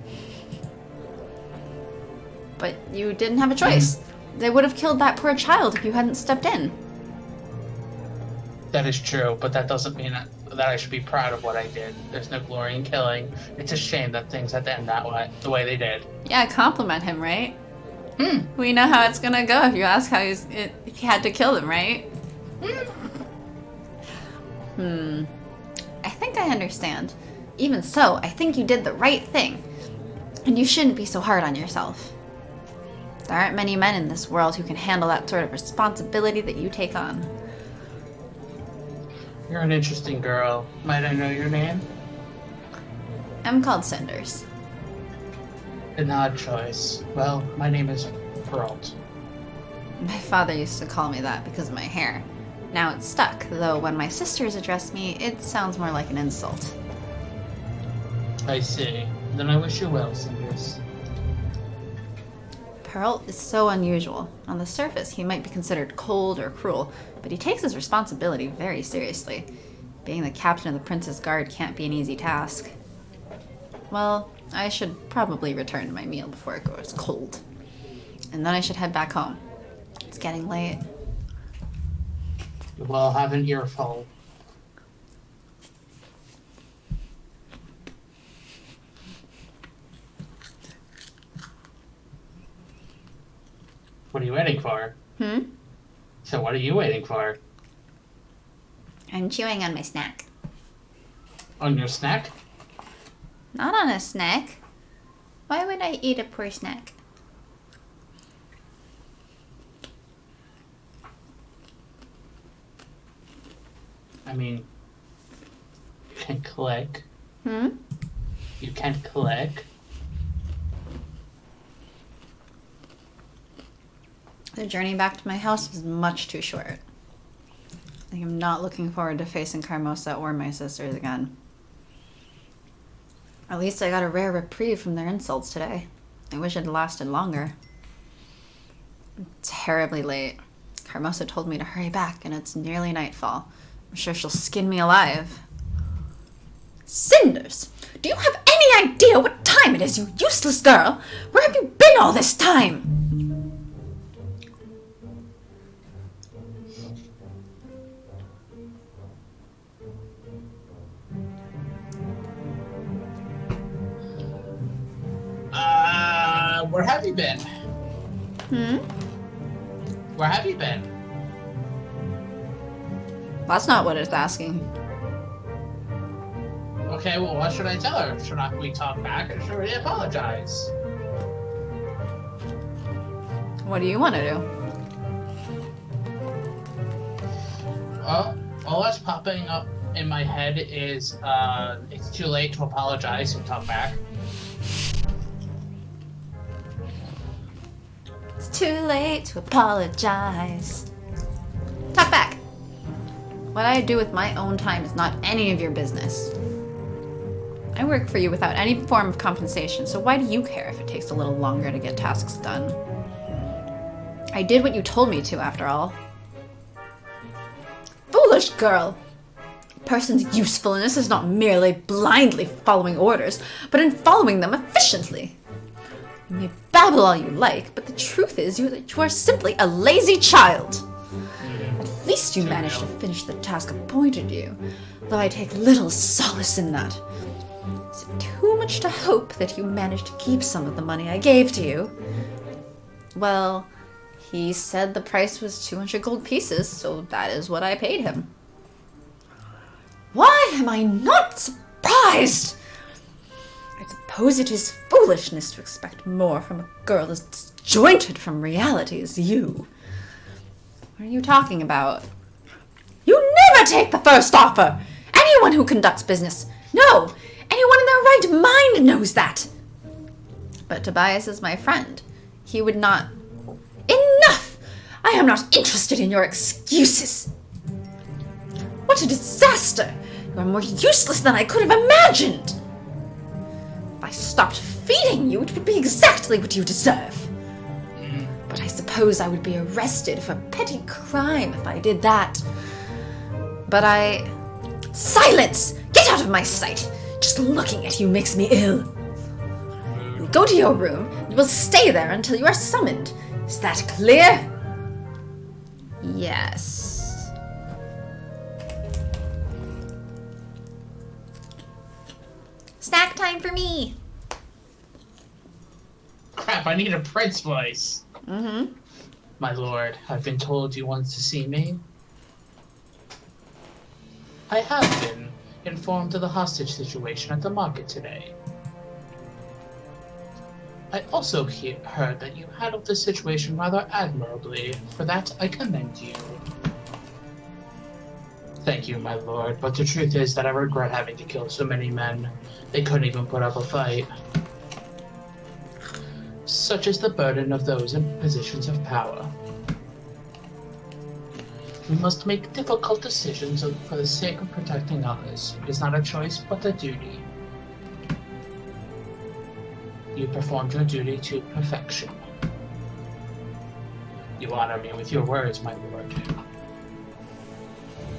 But you didn't have a choice. They would have killed that poor child if you hadn't stepped in. That is true, but that doesn't mean that I should be proud of what I did. There's no glory in killing. It's a shame that things had to end that way, the way they did. Yeah, compliment him, right? We know how it's gonna go if you ask how if he had to kill them, right? I think I understand. Even so, I think you did the right thing. And you shouldn't be so hard on yourself. There aren't many men in this world who can handle that sort of responsibility that you take on. You're an interesting girl. Might I know your name? I'm called Cinders. An odd choice. Well, my name is Peralt. My father used to call me that because of my hair. Now it's stuck, though when my sisters address me, it sounds more like an insult. I see. Then I wish you well, Cinders. Pearl is so unusual. On the surface, he might be considered cold or cruel, but he takes his responsibility very seriously. Being the captain of the Prince's Guard can't be an easy task. Well, I should probably return to my meal before it goes cold. And then I should head back home. It's getting late. Well, have an earful. What are you waiting for? So what are you waiting for? I'm chewing on my snack. On your snack? Not on a snack. Why would I eat a poor snack? I mean, you can click. Hmm? You can click. The journey back to my house was much too short. I am not looking forward to facing Carmosa or my sisters again. At least I got a rare reprieve from their insults today. I wish it had lasted longer. I'm terribly late. Carmosa told me to hurry back, and it's nearly nightfall. I'm sure she'll skin me alive. Cinders! Do you have any idea what time it is, you useless girl? Where have you been all this time? Where have you been? Where have you been? That's not what it's asking. Okay, well, what should I tell her? Should we talk back or should we apologize? What do you want to do? Well, all that's popping up in my head is it's too late to apologize, so talk back. It's too late to apologize. Talk back. What I do with my own time is not any of your business. I work for you without any form of compensation, so why do you care if it takes a little longer to get tasks done? I did what you told me to, after all. Foolish girl! A person's usefulness is not merely blindly following orders, but in following them efficiently. You may babble all you like, but the truth is that you are simply a lazy child. At least you managed to finish the task appointed you, though I take little solace in that. Is it too much to hope that you managed to keep some of the money I gave to you? Well, he said the price was 200 gold pieces, so that is what I paid him. Why am I not surprised? I suppose it is foolishness to expect more from a girl as disjointed from reality as you. What are you talking about? You never take the first offer! Anyone who conducts business, no! Anyone in their right mind knows that! But Tobias is my friend. He would not... Enough! I am not interested in your excuses! What a disaster! You are more useless than I could have imagined! If I stopped feeding you, it would be exactly what you deserve. But I suppose I would be arrested for petty crime if I did that. But I... Silence! Get out of my sight! Just looking at you makes me ill. You'll go to your room and will stay there until you are summoned. Is that clear? Yes. Snack time for me! Crap, I need a prince voice. Mm-hmm. My lord, I've been told you want to see me. I have been informed of the hostage situation at the market today. I also heard that you handled the situation rather admirably. For that, I commend you. Thank you, my lord, but the truth is that I regret having to kill so many men. They couldn't even put up a fight. Such is the burden of those in positions of power. We must make difficult decisions for the sake of protecting others. It is not a choice, but a duty. You performed your duty to perfection. You honor me with your words, my lord.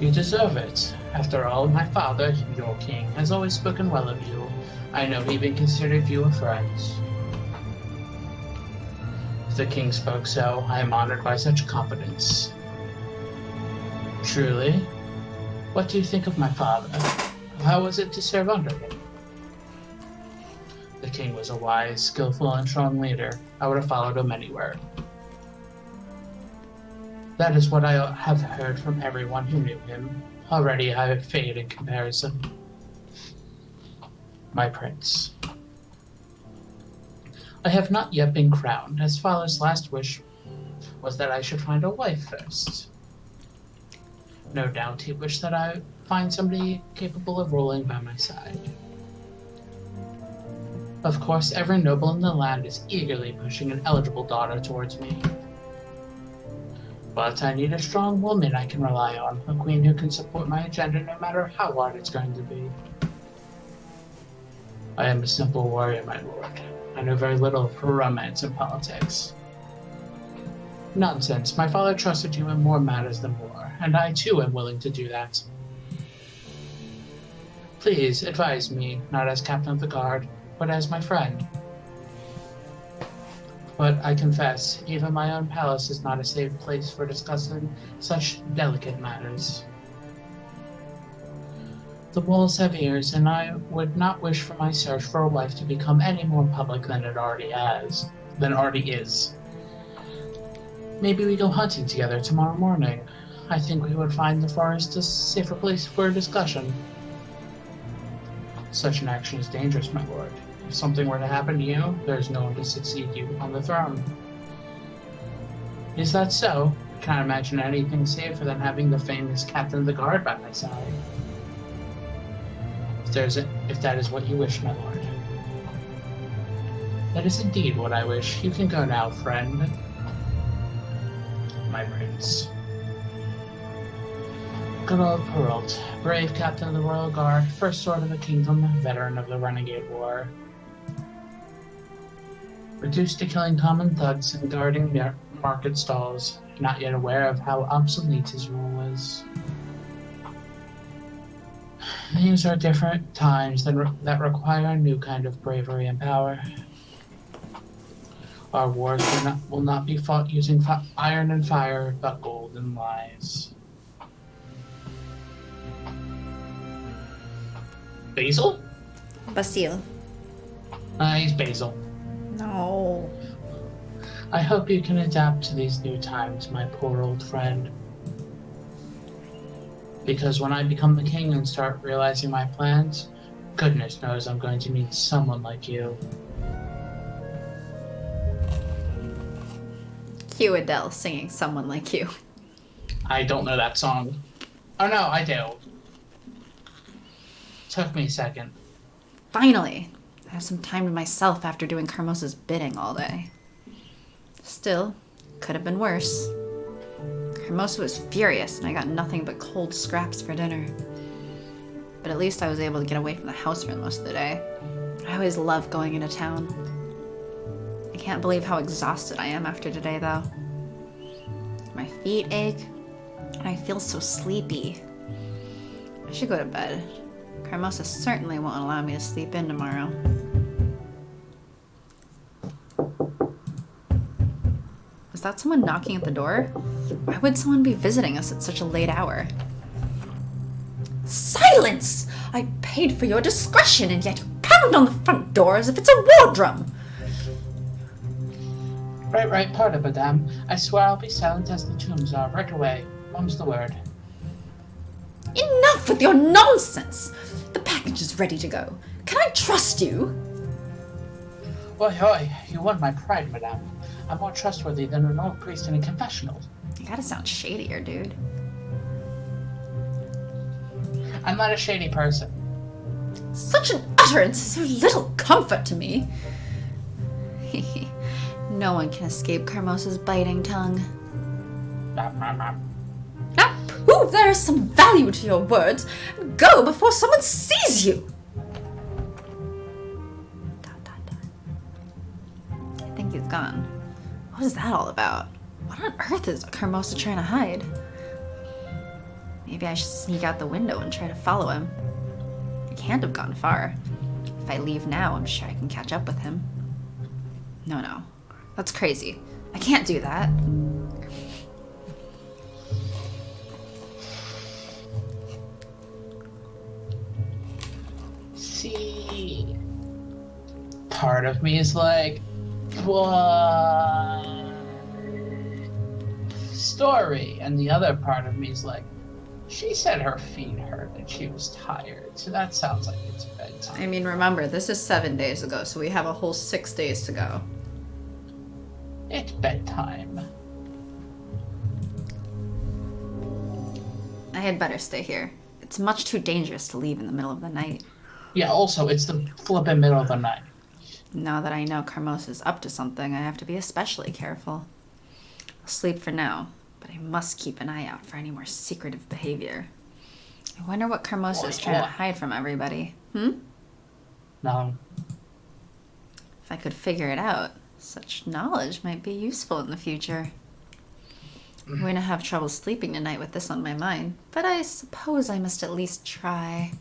You deserve it. After all, my father, your king, has always spoken well of you. I know he even considered you a friend. If the king spoke so, I am honored by such confidence. Truly? What do you think of my father? How was it to serve under him? The king was a wise, skillful, and strong leader. I would have followed him anywhere. That is what I have heard from everyone who knew him. Already I have faith in comparison. My prince. I have not yet been crowned, as father's last wish was that I should find a wife first. No doubt he wished that I find somebody capable of ruling by my side. Of course, every noble in the land is eagerly pushing an eligible daughter towards me. But I need a strong woman I can rely on, a queen who can support my agenda no matter how hard it's going to be. I am a simple warrior, my lord. I know very little of romance and politics. Nonsense. My father trusted you in more matters than war, and I too am willing to do that. Please advise me, not as captain of the guard, but as my friend. But I confess, even my own palace is not a safe place for discussing such delicate matters. The walls have ears, and I would not wish for my search for a wife to become any more public than it already is. Maybe we go hunting together tomorrow morning. I think we would find the forest a safer place for a discussion. Such an action is dangerous, my lord. If something were to happen to you, there is no one to succeed you on the throne. Is that so? I can't imagine anything safer than having the famous captain of the guard by my side. If that is what you wish, my lord. That is indeed what I wish. You can go now, friend. My prince. Good old Perrault, brave captain of the Royal Guard, first sword of the kingdom, veteran of the Renegade War. Reduced to killing common thugs and guarding market stalls, not yet aware of how obsolete his rule was. These are different times that require a new kind of bravery and power. Our wars will not be fought using iron and fire, but gold and lies. Basil? Basile. He's Basil. No. I hope you can adapt to these new times, my poor old friend. Because when I become the king and start realizing my plans, goodness knows I'm going to need someone like you. Cue Adele singing Someone Like You. I don't know that song. Oh no, I do. Took me a second. Finally, I have some time to myself after doing Carmos's bidding all day. Still, could have been worse. Carmosa was furious and I got nothing but cold scraps for dinner. But at least I was able to get away from the house for most of the day. I always love going into town. I can't believe how exhausted I am after today, though. My feet ache, and I feel so sleepy. I should go to bed. Carmosa certainly won't allow me to sleep in tomorrow. Was that someone knocking at the door? Why would someone be visiting us at such a late hour? Silence! I paid for your discretion, and yet you pound on the front door as if it's a war drum. Right, pardon, madame. I swear I'll be silent as the tombs are, right away. Mum's the word. Enough with your nonsense! The package is ready to go. Can I trust you? Oi, you won my pride, madame. I'm more trustworthy than an old priest in a confessional. You gotta sound shadier, dude. I'm not a shady person. Such an utterance is of little comfort to me. No one can escape Carmosa's biting tongue. Now prove there is some value to your words, and go before someone sees you. I think he's gone. What is that all about? What on earth is Carmosa trying to hide? Maybe I should sneak out the window and try to follow him. He can't have gone far. If I leave now, I'm sure I can catch up with him. No. That's crazy. I can't do that. See, part of me is like, what story? And the other part of me is like, she said her feet hurt and she was tired. So that sounds like it's bedtime. I mean, remember, this is 7 days ago, so we have a whole 6 days to go. It's bedtime. I had better stay here. It's much too dangerous to leave in the middle of the night. Yeah, also, it's the flippin' middle of the night. Now that I know Carmosa's up to something, I have to be especially careful. I'll sleep for now, but I must keep an eye out for any more secretive behavior. I wonder what Carmosa is trying to hide from everybody. No. If I could figure it out, such knowledge might be useful in the future. I'm going to have trouble sleeping tonight with this on my mind, but I suppose I must at least try.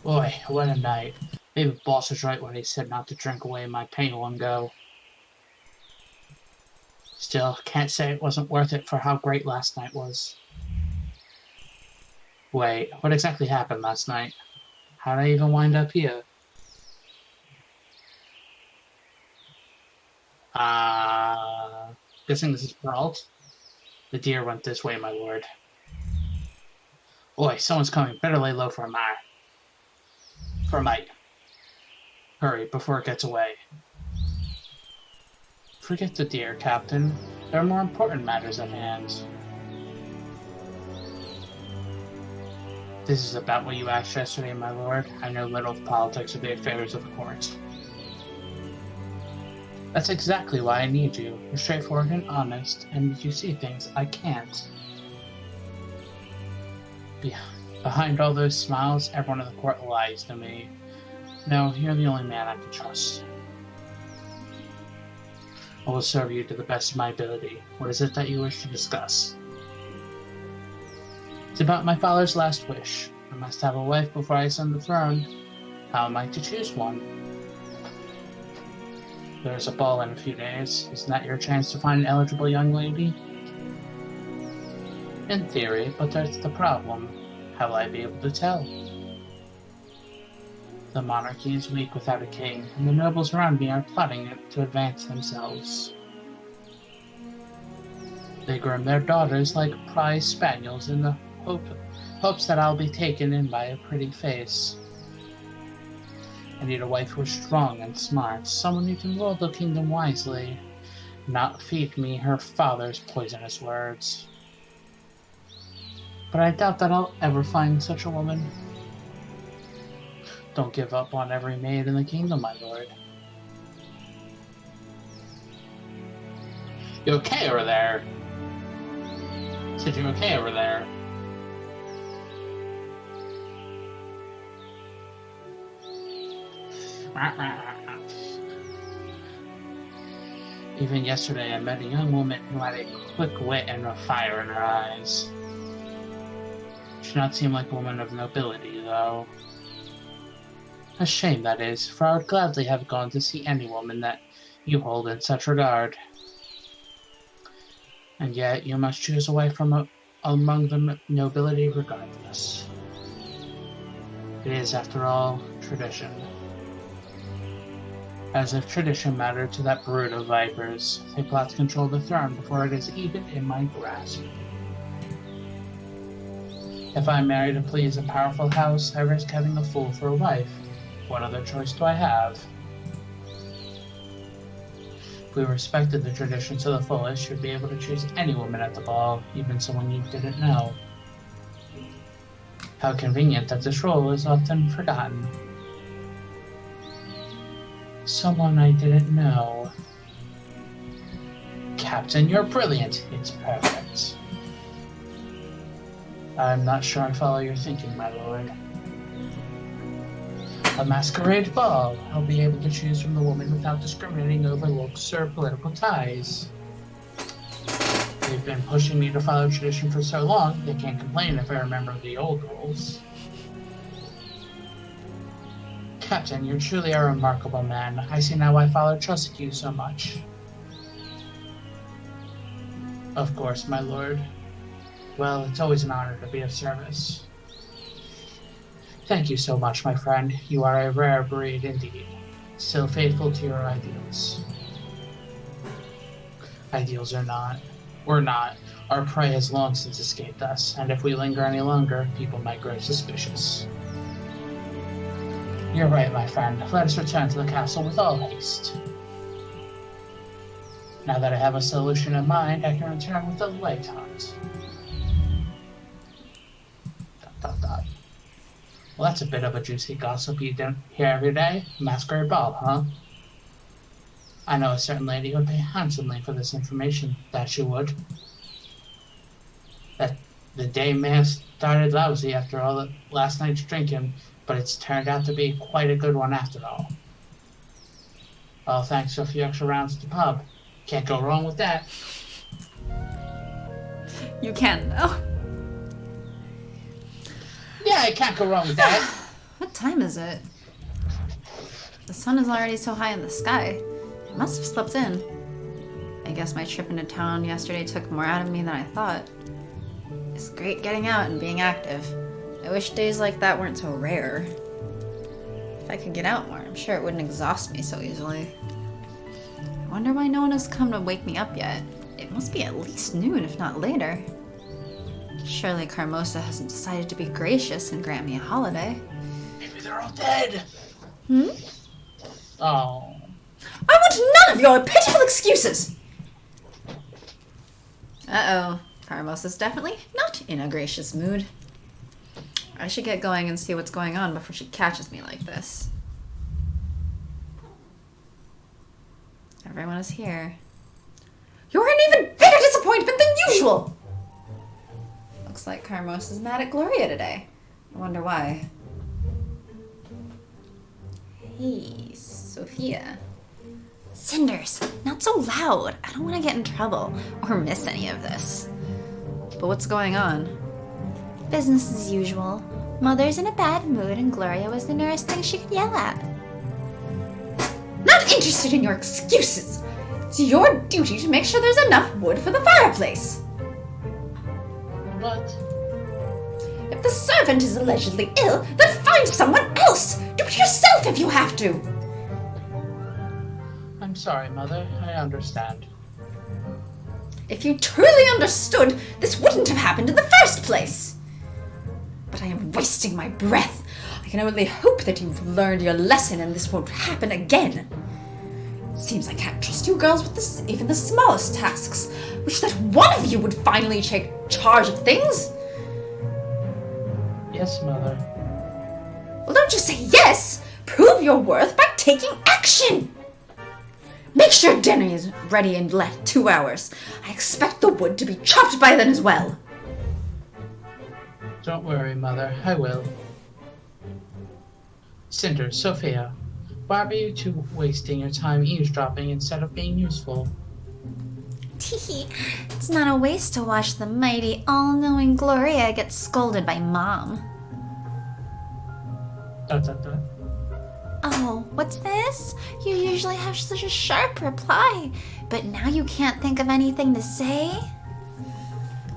Boy, what a night. Maybe boss was right when he said not to drink away my pain one go. Still, can't say it wasn't worth it for how great last night was. Wait, what exactly happened last night? How did I even wind up here? Guessing this is Peralt? The deer went this way, my lord. Boy, someone's coming. Better lay low for a mite. Hurry, before it gets away. Forget the deer, Captain. There are more important matters at hand. This is about what you asked yesterday, my lord. I know little of politics or the affairs of the court. That's exactly why I need you. You're straightforward and honest, and you see things I can't. Behind all those smiles, everyone in the court lies to me. No, you're the only man I can trust. I will serve you to the best of my ability. What is it that you wish to discuss? It's about my father's last wish. I must have a wife before I ascend the throne. How am I to choose one? There's a ball in a few days. Isn't that your chance to find an eligible young lady? In theory, but there's the problem. How will I be able to tell? The monarchy is weak without a king, and the nobles around me are plotting it to advance themselves. They groom their daughters like prize spaniels in the hopes that I'll be taken in by a pretty face. I need a wife who is strong and smart, someone who can rule the kingdom wisely, not feed me her father's poisonous words. But I doubt that I'll ever find such a woman. Don't give up on every maid in the kingdom, my lord. You okay over there? Said you okay over there? Even yesterday I met a young woman who had a quick wit and a fire in her eyes. She did not seem like a woman of nobility, though. A shame, that is, for I would gladly have gone to see any woman that you hold in such regard. And yet you must choose a wife from among the nobility regardless. It is, after all, tradition. As if tradition mattered to that brood of vipers, they plot to control the throne before it is even in my grasp. If I marry to please a powerful house, I risk having a fool for a wife. What other choice do I have? If we respected the tradition to the fullest, you'd be able to choose any woman at the ball, even someone you didn't know. How convenient that this role is often forgotten. Someone I didn't know. Captain, you're brilliant. It's perfect. I'm not sure I follow your thinking, my lord. A masquerade ball. I'll be able to choose from the woman without discriminating over looks or political ties. They've been pushing me to follow tradition for so long, they can't complain if I remember the old rules. Captain, you truly are a remarkable man. I see now why Father trusted you so much. Of course, my lord. Well, it's always an honor to be of service. Thank you so much, my friend. You are a rare breed indeed. So faithful to your ideals. Ideals or not. We're not. Our prey has long since escaped us, and if we linger any longer, people might grow suspicious. You're right, my friend. Let us return to the castle with all haste. Now that I have a solution in mind, I can return with a light heart. ... Well, that's a bit of a juicy gossip you don't hear every day. Masquerade ball, huh? I know a certain lady who would pay handsomely for this information. That she would. That the day may have started lousy after all last night's drinking, but it's turned out to be quite a good one after all. All thanks to a few extra rounds at the pub. Can't go wrong with that. You can, though. Yeah, I can't go wrong with that. What time is it? The sun is already so high in the sky. I must have slept in. I guess my trip into town yesterday took more out of me than I thought. It's great getting out and being active. I wish days like that weren't so rare. If I could get out more, I'm sure it wouldn't exhaust me so easily. I wonder why no one has come to wake me up yet. It must be at least noon, if not later. Surely Carmosa hasn't decided to be gracious and grant me a holiday. Maybe they're all dead. Hmm? Oh. I want none of your pitiful excuses! Uh-oh. Carmosa's definitely not in a gracious mood. I should get going and see what's going on before she catches me like this. Everyone is here. You're an even bigger disappointment than usual! Looks like Carmosa's mad at Gloria today. I wonder why. Hey, Sophia. Cinders, not so loud. I don't want to get in trouble or miss any of this. But what's going on? Business as usual. Mother's in a bad mood and Gloria was the nearest thing she could yell at. Not interested in your excuses. It's your duty to make sure there's enough wood for the fireplace. What? If the servant is allegedly ill, then find someone else. Do it yourself if you have to. I'm sorry, Mother. I understand. If you truly understood, this wouldn't have happened in the first place. But I am wasting my breath. I can only hope that you've learned your lesson and this won't happen again. It seems I can't trust you girls with even the smallest tasks. Wish that one of you would finally take charge of things. Yes, Mother. Well, don't just say yes. Prove your worth by taking action. Make sure dinner is ready in 2 hours. I expect the wood to be chopped by then as well. Don't worry, Mother. I will. Cinders, Sophia, why are you two wasting your time eavesdropping instead of being useful? Teehee, it's not a waste to watch the mighty, all-knowing Gloria get scolded by Mom. Oh, what's this? You usually have such a sharp reply, but now you can't think of anything to say?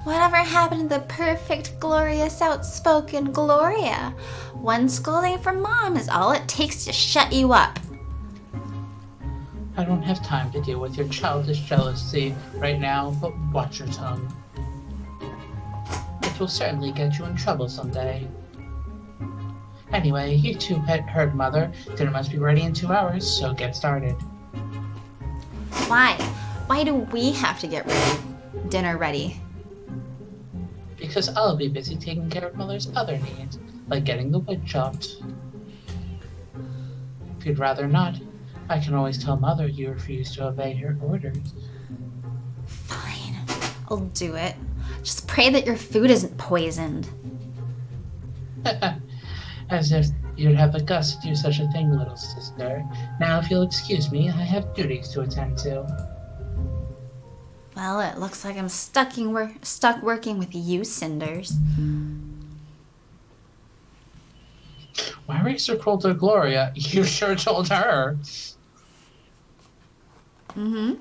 Whatever happened to the perfect, glorious, outspoken Gloria? One scolding from Mom is all it takes to shut you up. I don't have time to deal with your childish jealousy right now, but watch your tongue. It will certainly get you in trouble someday. Anyway, you two heard Mother. Dinner must be ready in 2 hours, so get started. Why? Why do we have to get dinner ready? Because I'll be busy taking care of Mother's other needs, like getting the wood chopped. If you'd rather not, I can always tell Mother you refuse to obey her orders. Fine, I'll do it. Just pray that your food isn't poisoned. As if you'd have the guts to do such a thing, little sister. Now, if you'll excuse me, I have duties to attend to. Well, it looks like I'm stuck working with you, Cinders. Why race your cruel to Gloria? You sure told her. Mm-hmm.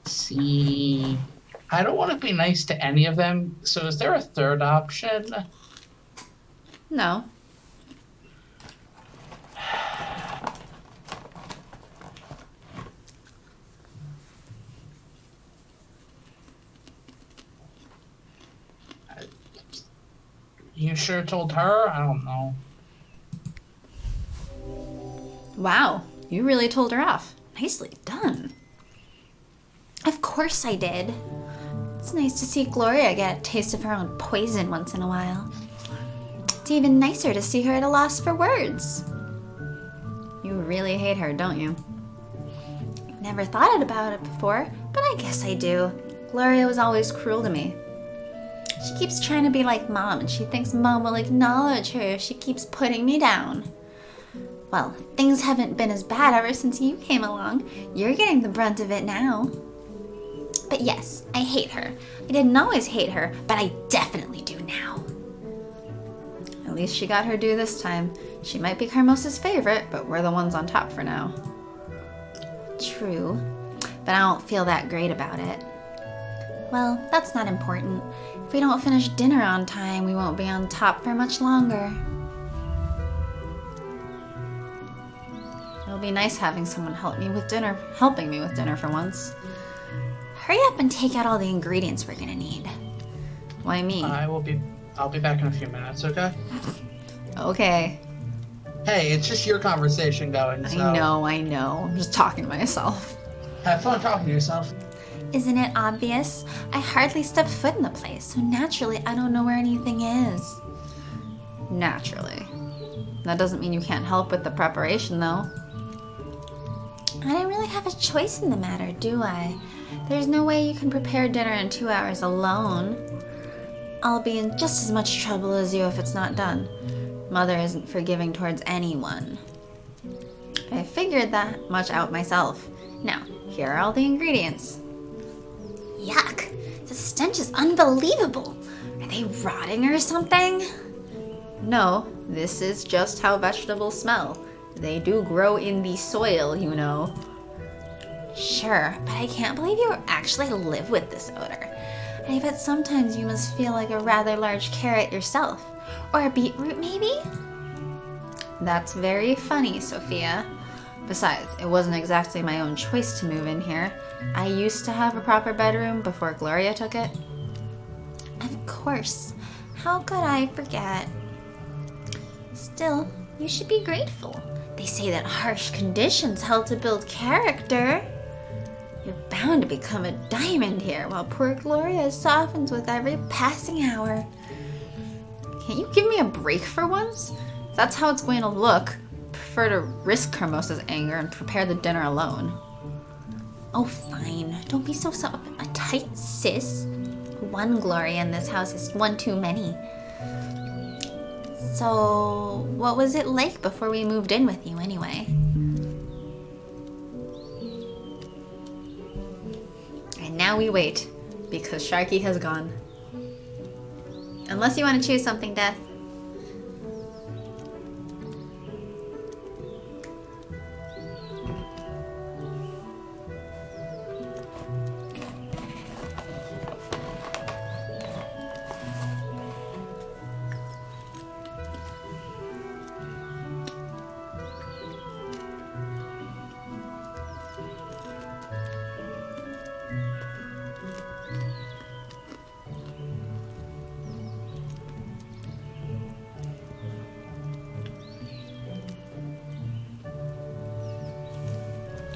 See, I don't want to be nice to any of them, so is there a third option? No. You sure told her? I don't know. Wow, you really told her off. Nicely done. Of course I did. It's nice to see Gloria get a taste of her own poison once in a while. It's even nicer to see her at a loss for words. You really hate her, don't you? I've never thought about it before, but I guess I do. Gloria was always cruel to me. She keeps trying to be like Mom, and she thinks Mom will acknowledge her if she keeps putting me down. Well, things haven't been as bad ever since you came along. You're getting the brunt of it now. But yes, I hate her. I didn't always hate her, but I definitely do now. At least she got her due this time. She might be Carmos's favorite, but we're the ones on top for now. True, but I don't feel that great about it. Well, that's not important. If we don't finish dinner on time, we won't be on top for much longer. It'll be nice having someone helping me with dinner for once. Hurry up and take out all the ingredients we're gonna need. Why me? I'll be back in a few minutes, okay? Okay. Hey, it's just your conversation going, so... I know. I'm just talking to myself. Have fun talking to yourself. Isn't it obvious? I hardly step foot in the place, so naturally I don't know where anything is. Naturally. That doesn't mean you can't help with the preparation, though. I don't really have a choice in the matter, do I? There's no way you can prepare dinner in 2 hours alone. I'll be in just as much trouble as you if it's not done. Mother isn't forgiving towards anyone. I figured that much out myself. Now, here are all the ingredients. Yuck! The stench is unbelievable! Are they rotting or something? No, this is just how vegetables smell. They do grow in the soil, you know. Sure, but I can't believe you actually live with this odor. I bet sometimes you must feel like a rather large carrot yourself. Or a beetroot, maybe? That's very funny, Sophia. Besides, it wasn't exactly my own choice to move in here. I used to have a proper bedroom before Gloria took it. Of course. How could I forget? Still, you should be grateful. They say that harsh conditions help to build character. You're bound to become a diamond here, while poor Gloria softens with every passing hour. Can't you give me a break for once? If that's how it's going to look, I prefer to risk Carmos's anger and prepare the dinner alone. Oh, fine. Don't be so uptight, sis. One Gloria in this house is one too many. So, what was it like before we moved in with you anyway? And now we wait, because Sharky has gone. Unless you want to choose something, Death.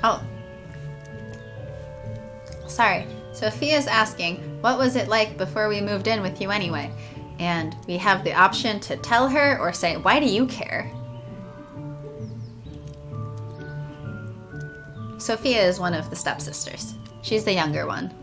Oh. Sorry. Sophia's asking, what was it like before we moved in with you anyway? And we have the option to tell her or say, why do you care? Sophia is one of the stepsisters. She's the younger one.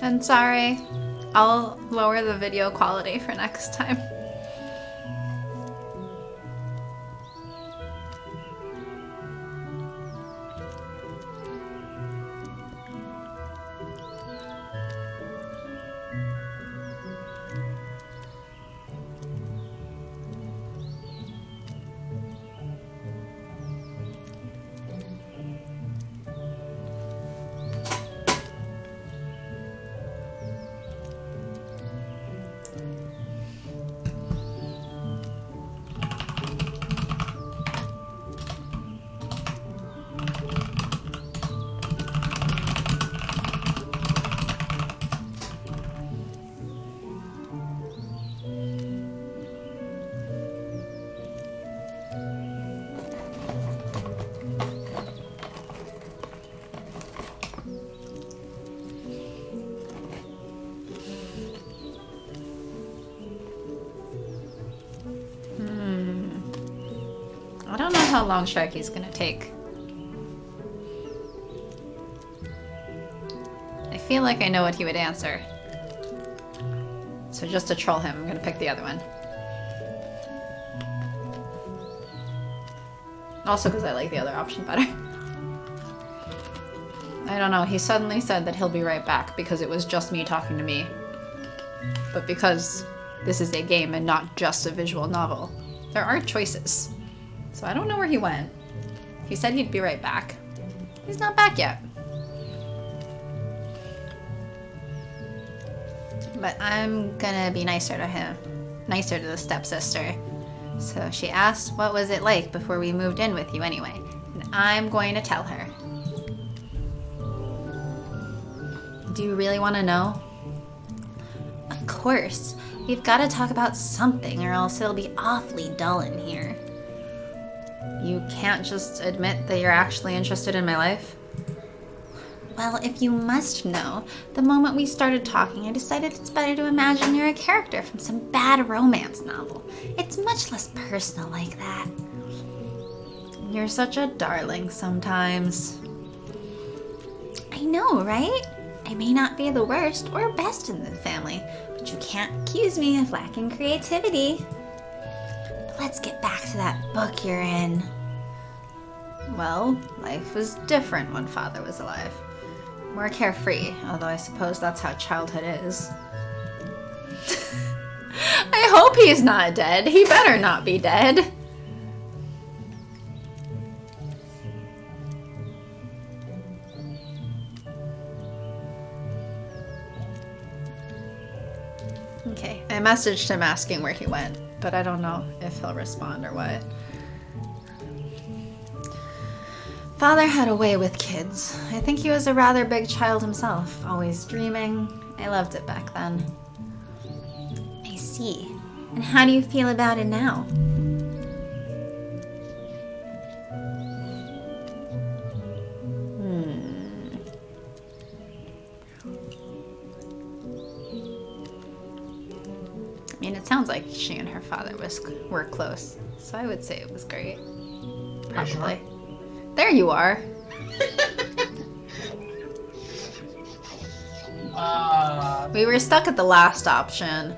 I'm sorry. I'll lower the video quality for next time. I don't know how long Sharky's gonna take. I feel like I know what he would answer. So just to troll him, I'm gonna pick the other one. Also because I like the other option better. I don't know, he suddenly said that he'll be right back because it was just me talking to me. But because this is a game and not just a visual novel, there are choices. So I don't know where he went. He said he'd be right back. He's not back yet. But I'm gonna be nicer to him. Nicer to the stepsister. So she asked, what was it like before we moved in with you anyway? And I'm going to tell her. Do you really want to know? Of course. We've got to talk about something or else it'll be awfully dull in here. You can't just admit that you're actually interested in my life? Well, if you must know, the moment we started talking, I decided it's better to imagine you're a character from some bad romance novel. It's much less personal like that. You're such a darling sometimes. I know, right? I may not be the worst or best in the family, but you can't accuse me of lacking creativity. But let's get back to that book you're in. Well, life was different when Father was alive. More carefree, although I suppose that's how childhood is. I hope he's not dead. He better not be dead. Okay, I messaged him asking where he went, but I don't know if he'll respond or what. Father had a way with kids. I think he was a rather big child himself, always dreaming. I loved it back then. I see. And how do you feel about it now? I mean, it sounds like she and her father were close, so I would say it was great. Probably. There you are. We were stuck at the last option,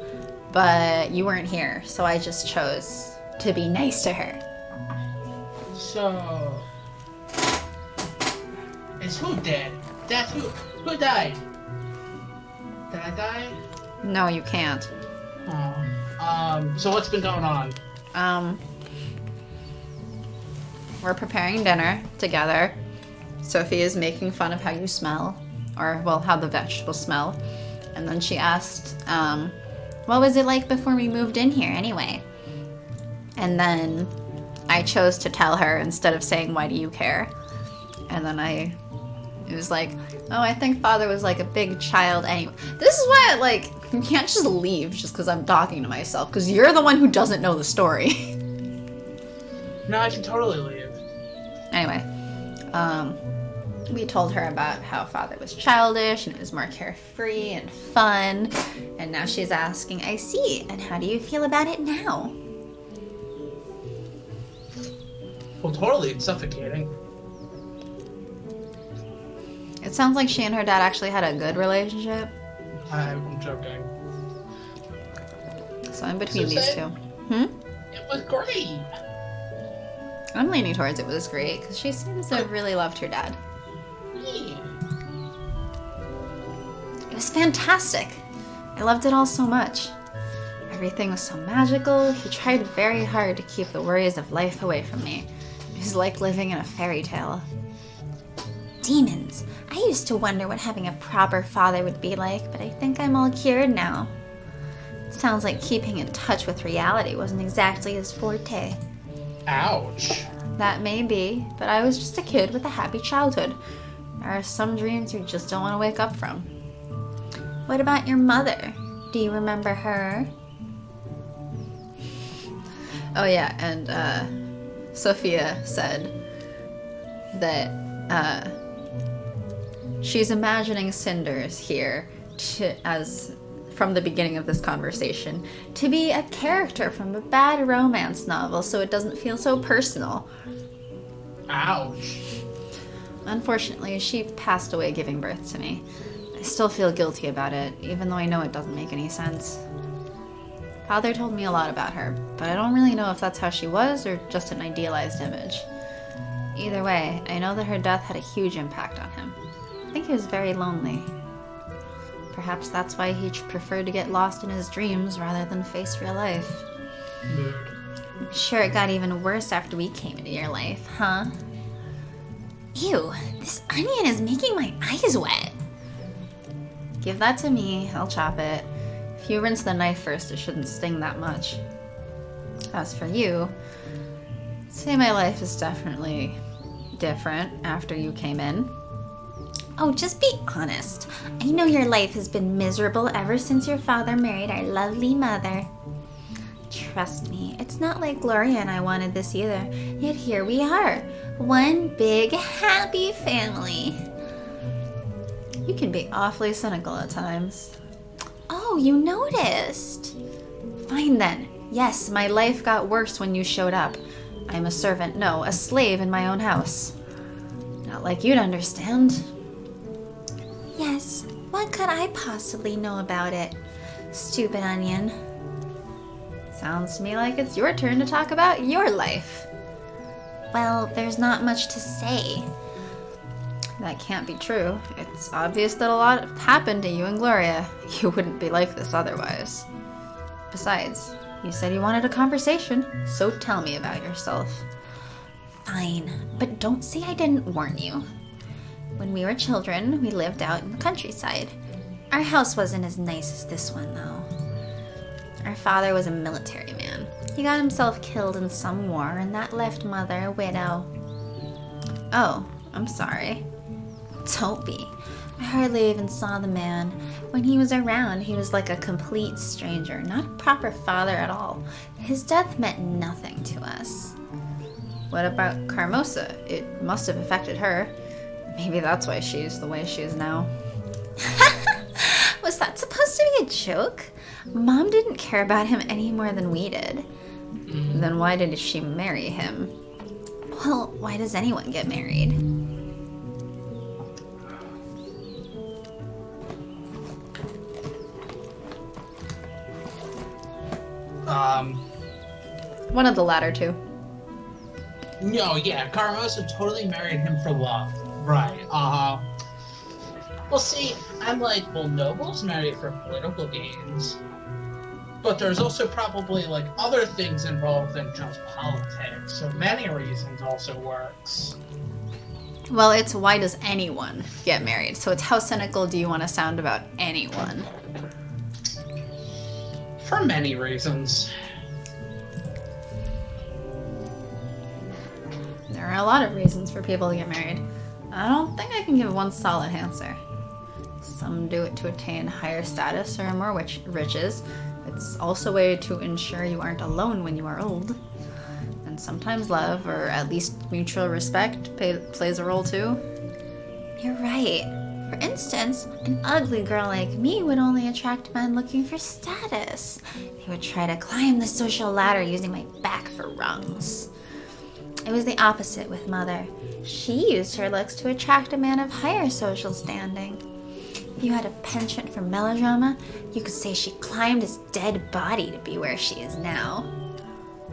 but you weren't here, so I just chose to be nice to her. So, is who dead? That's who died? Did I die? No, you can't. Oh. So what's been going on? We're preparing dinner together. Sophie is making fun of how you smell, or, well, how the vegetables smell. And then she asked, what was it like before we moved in here anyway? And then I chose to tell her instead of saying, why do you care? And then it was like, oh, I think Father was like a big child anyway. This is why, like, you can't just leave just because I'm talking to myself, because you're the one who doesn't know the story. No, I can totally leave. Anyway, we told her about how Father was childish and it was more carefree and fun. And now she's asking, I see, and how do you feel about it now? Well, totally, it's suffocating. It sounds like she and her dad actually had a good relationship. I'm joking. So in between So these say- two. It was great. I'm leaning towards it was great because she seems to have really loved her dad. Yeah. It was fantastic. I loved it all so much. Everything was so magical. He tried very hard to keep the worries of life away from me. It was like living in a fairy tale. Demons. I used to wonder what having a proper father would be like, but I think I'm all cured now. It sounds like keeping in touch with reality wasn't exactly his forte. Ouch. That may be, but I was just a kid with a happy childhood. There are some dreams you just don't want to wake up from. What about your mother? Do you remember her? Oh yeah, and Sophia said that she's imagining Cinders here from the beginning of this conversation to be a character from a bad romance novel so it doesn't feel so personal. Ouch. Unfortunately, she passed away giving birth to me. I still feel guilty about it, even though I know it doesn't make any sense. Father told me a lot about her, but I don't really know if that's how she was or just an idealized image. Either way, I know that her death had a huge impact on him. I think he was very lonely. Perhaps that's why he preferred to get lost in his dreams rather than face real life. Mood. I'm sure it got even worse after we came into your life, huh? Ew, this onion is making my eyes wet. Give that to me, I'll chop it. If you rinse the knife first, it shouldn't sting that much. As for you, I'd say my life is definitely different after you came in. Oh, just be honest. I know your life has been miserable ever since your father married our lovely mother. Trust me, it's not like Gloria and I wanted this either. Yet here we are, one big happy family. You can be awfully cynical at times. Oh, you noticed. Fine then. Yes, my life got worse when you showed up. I'm a servant, no, a slave in my own house. Not like you'd understand. Yes, what could I possibly know about it? Stupid onion. Sounds to me like it's your turn to talk about your life. Well, there's not much to say. That can't be true. It's obvious that a lot happened to you and Gloria. You wouldn't be like this otherwise. Besides, you said you wanted a conversation, so tell me about yourself. Fine, but don't say I didn't warn you. When we were children, we lived out in the countryside. Our house wasn't as nice as this one, though. Our father was a military man. He got himself killed in some war, and that left Mother a widow. Oh, I'm sorry. Don't be. I hardly even saw the man. When he was around, he was like a complete stranger, not a proper father at all. His death meant nothing to us. What about Carmosa? It must have affected her. Maybe that's why she's the way she is now. Was that supposed to be a joke? Mom didn't care about him any more than we did. Then why did she marry him? Well, why does anyone get married? One of the latter two. No, yeah, Carmosa totally married him for love. Right, well, see, I'm like, well, nobles marry for political gains. But there's also probably, like, other things involved than just politics. So many reasons also works. Well, it's why does anyone get married? So it's how cynical do you want to sound about anyone? For many reasons. There are a lot of reasons for people to get married. I don't think I can give one solid answer. Some do it to attain higher status or more riches. It's also a way to ensure you aren't alone when you are old. And sometimes love, or at least mutual respect, plays a role too. You're right. For instance, an ugly girl like me would only attract men looking for status. They would try to climb the social ladder using my back for rungs. It was the opposite with Mother. She used her looks to attract a man of higher social standing. If you had a penchant for melodrama, you could say she climbed his dead body to be where she is now.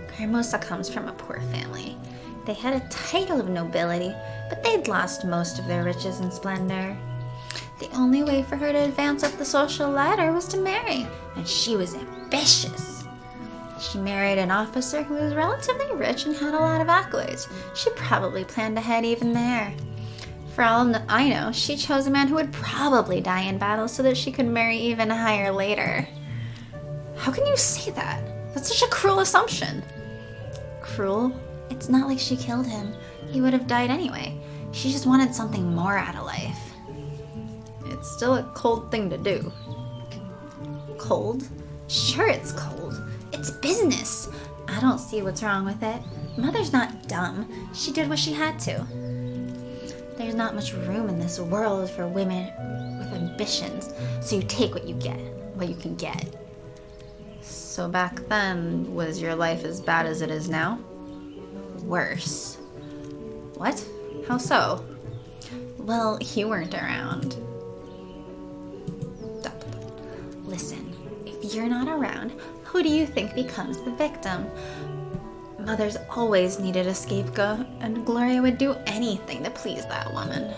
Carmosa comes from a poor family. They had a title of nobility, but they'd lost most of their riches and splendor. The only way for her to advance up the social ladder was to marry, and she was ambitious. She married an officer who was relatively rich and had a lot of accolades. She probably planned ahead even there. For all I know, she chose a man who would probably die in battle so that she could marry even higher later. How can you say that? That's such a cruel assumption. Cruel? It's not like she killed him. He would have died anyway. She just wanted something more out of life. It's still a cold thing to do. Cold? Sure it's cold. It's business. I don't see what's wrong with it. Mother's not dumb. She did what she had to. There's not much room in this world for women with ambitions, so you take what you can get. So back then, was your life as bad as it is now? Worse. What? How so? Well, you weren't around. Listen, if you're not around, who do you think becomes the victim? Mother's always needed a scapegoat, and Gloria would do anything to please that woman.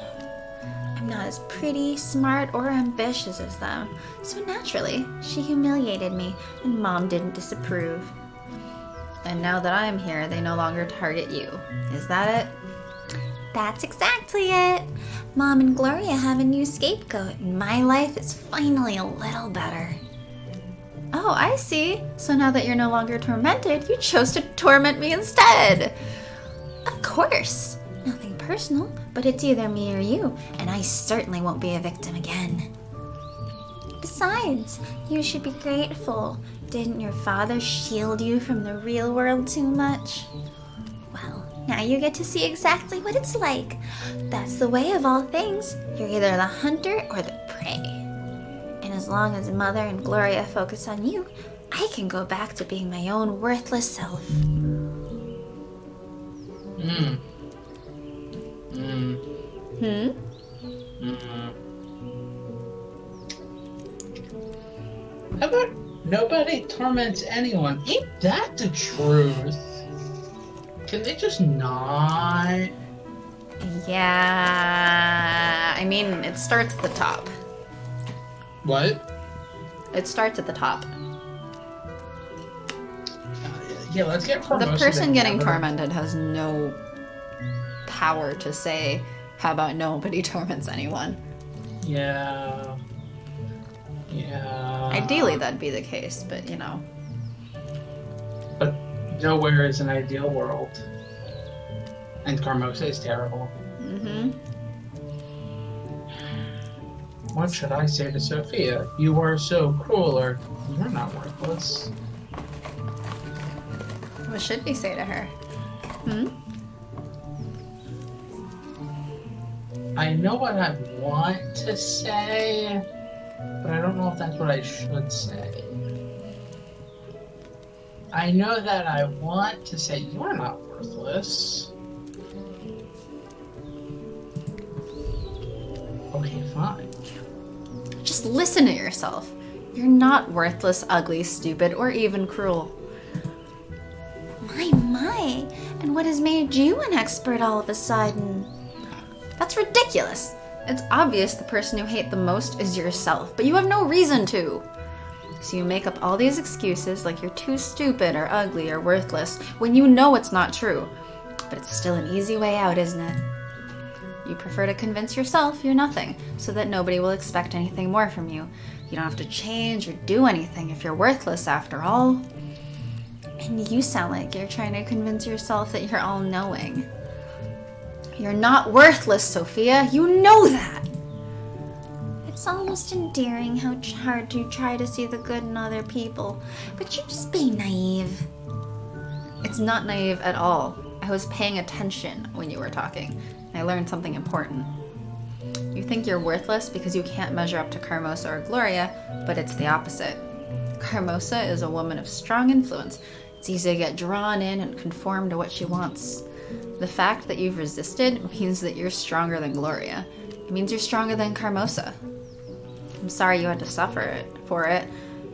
I'm not as pretty, smart, or ambitious as them, so naturally, she humiliated me, and Mom didn't disapprove. And now that I'm here, they no longer target you. Is that it? That's exactly it. Mom and Gloria have a new scapegoat, and my life is finally a little better. Oh, I see. So now that you're no longer tormented, you chose to torment me instead. Of course. Nothing personal, but it's either me or you, and I certainly won't be a victim again. Besides, you should be grateful. Didn't your father shield you from the real world too much? Well, now you get to see exactly what it's like. That's the way of all things. You're either the hunter or the prey. And as long as Mother and Gloria focus on you, I can go back to being my own worthless self. How about nobody torments anyone? Ain't that the truth? Can they just not? Yeah, I mean, it starts at the top. What? It starts at the top. Yeah, let's get The person getting tormented has no power to say, how about nobody torments anyone? Yeah. Ideally, that'd be the case, but you know. But nowhere is an ideal world. And Carmosa is terrible. What should I say to Sophia? You are so cruel, or you're not worthless. What should we say to her? I know what I want to say, but I don't know if that's what I should say. I know that I want to say, you're not worthless. Okay, fine. Just listen to yourself. You're not worthless, ugly, stupid, or even cruel. My. And what has made you an expert all of a sudden? That's ridiculous. It's obvious the person you hate the most is yourself, but you have no reason to. So you make up all these excuses like you're too stupid or ugly or worthless when you know it's not true. But it's still an easy way out, isn't it? You prefer to convince yourself you're nothing so that nobody will expect anything more from you. You don't have to change or do anything if you're worthless after all. And you sound like you're trying to convince yourself that you're all-knowing. You're not worthless, Sophia. You know that. It's almost endearing how hard you try to see the good in other people, but you're just being naive. It's not naive at all. I was paying attention when you were talking, and I learned something important. You think you're worthless because you can't measure up to Carmosa or Gloria, but it's the opposite. Carmosa is a woman of strong influence. It's easy to get drawn in and conform to what she wants. The fact that you've resisted means that you're stronger than Gloria. It means you're stronger than Carmosa. I'm sorry you had to suffer for it,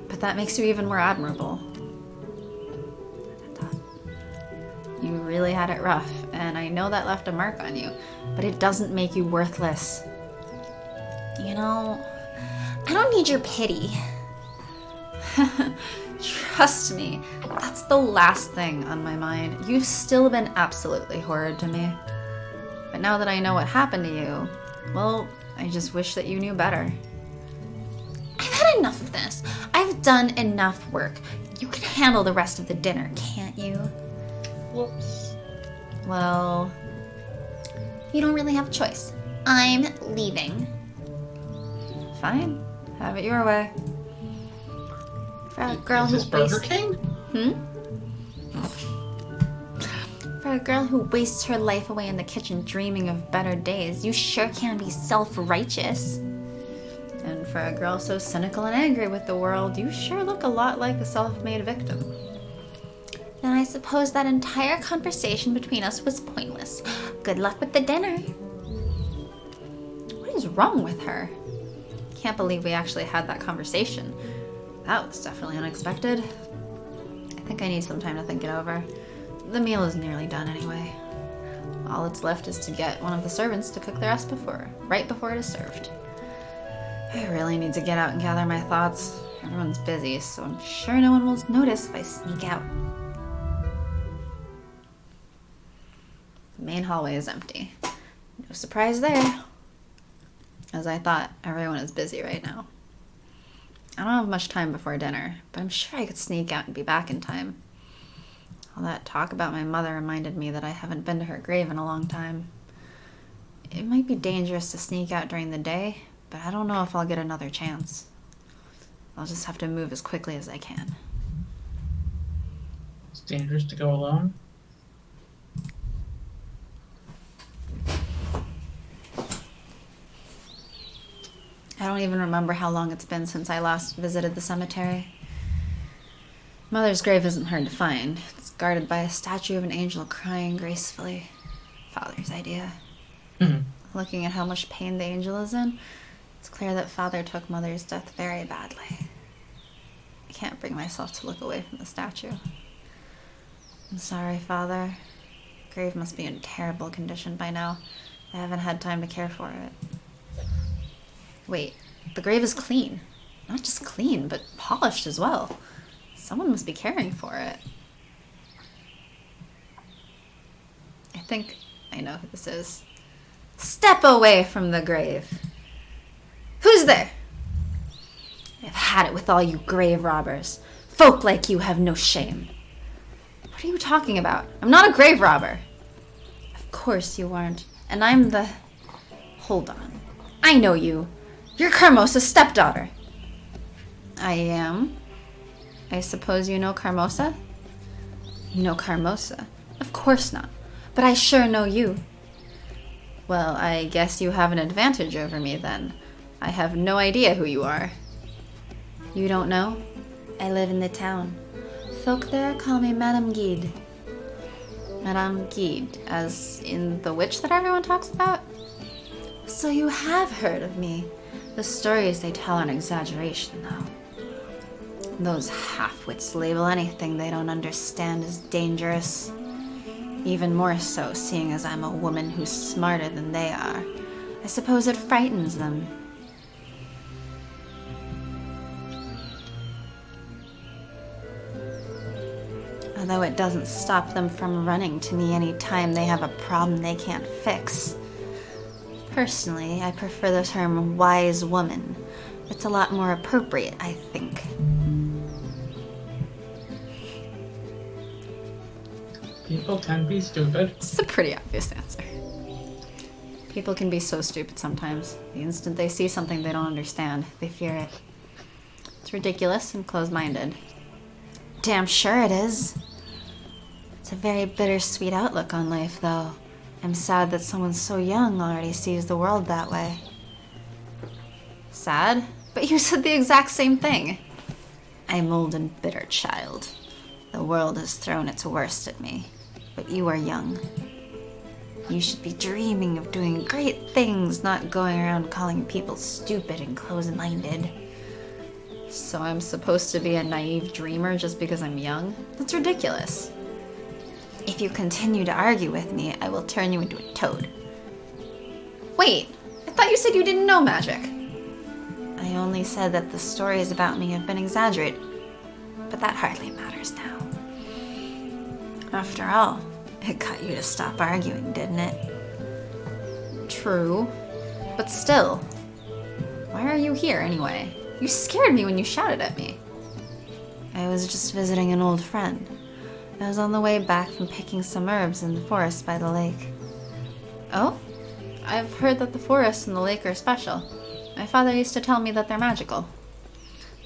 but that makes you even more admirable. You really had it rough, and I know that left a mark on you, but it doesn't make you worthless. You know, I don't need your pity. Trust me, that's the last thing on my mind. You've still been absolutely horrid to me. But now that I know what happened to you, well, I just wish that you knew better. I've had enough of this. I've done enough work. You can handle the rest of the dinner, can't you? Whoops. Well, you don't really have a choice. I'm leaving. Fine. Have it your way. For a girl Is this Burger King? For a girl who wastes her life away in the kitchen dreaming of better days, you sure can be self-righteous. And for a girl so cynical and angry with the world, you sure look a lot like a self-made victim. Then I suppose that entire conversation between us was pointless. Good luck with the dinner. What is wrong with her? Can't believe we actually had that conversation. That was definitely unexpected. I think I need some time to think it over. The meal is nearly done anyway. All that's left is to get one of the servants to cook the rest right before it is served. I really need to get out and gather my thoughts. Everyone's busy, so I'm sure no one will notice if I sneak out. The main hallway is empty. No surprise there. As I thought, everyone is busy right now. I don't have much time before dinner, but I'm sure I could sneak out and be back in time. All that talk about my mother reminded me that I haven't been to her grave in a long time. It might be dangerous to sneak out during the day, but I don't know if I'll get another chance. I'll just have to move as quickly as I can. It's dangerous to go alone. I don't even remember how long it's been since I last visited the cemetery. Mother's grave isn't hard to find. It's guarded by a statue of an angel crying gracefully. Father's idea. Looking at how much pain the angel is in, it's clear that Father took Mother's death very badly. I can't bring myself to look away from the statue. I'm sorry, Father. The grave must be in terrible condition by now. I haven't had time to care for it. Wait, the grave is clean. Not just clean, but polished as well. Someone must be caring for it. I think I know who this is. Step away from the grave. Who's there? I've had it with all you grave robbers. Folk like you have no shame. What are you talking about? I'm not a grave robber. Of course you aren't. And I'm the... Hold on. I know you. You're Carmosa's stepdaughter. I am. I suppose you know Carmosa? You know Carmosa? Of course not. But I sure know you. Well, I guess you have an advantage over me then. I have no idea who you are. You don't know? I live in the town. Folk there call me Madame Guide. Madame Guide, as in the witch that everyone talks about? So you have heard of me. The stories they tell are an exaggeration, though. Those half-wits label anything they don't understand as dangerous. Even more so, seeing as I'm a woman who's smarter than they are. I suppose it frightens them. Although it doesn't stop them from running to me any time they have a problem they can't fix. Personally, I prefer the term wise woman. It's a lot more appropriate, I think. People can be stupid. It's a pretty obvious answer. People can be so stupid sometimes. The instant they see something they don't understand, they fear it. It's ridiculous and close-minded. Damn sure it is. It's a very bittersweet outlook on life, though. I'm sad that someone so young already sees the world that way. Sad? But you said the exact same thing. I'm old and bitter, child. The world has thrown its worst at me. But you are young. You should be dreaming of doing great things, not going around calling people stupid and close-minded. So I'm supposed to be a naive dreamer just because I'm young? That's ridiculous. If you continue to argue with me, I will turn you into a toad. Wait, I thought you said you didn't know magic. I only said that the stories about me have been exaggerated, but that hardly matters now. After all, it got you to stop arguing, didn't it? True, but still. Why are you here anyway? You scared me when you shouted at me. I was just visiting an old friend. I was on the way back from picking some herbs in the forest by the lake. Oh? I've heard that the forest and the lake are special. My father used to tell me that they're magical.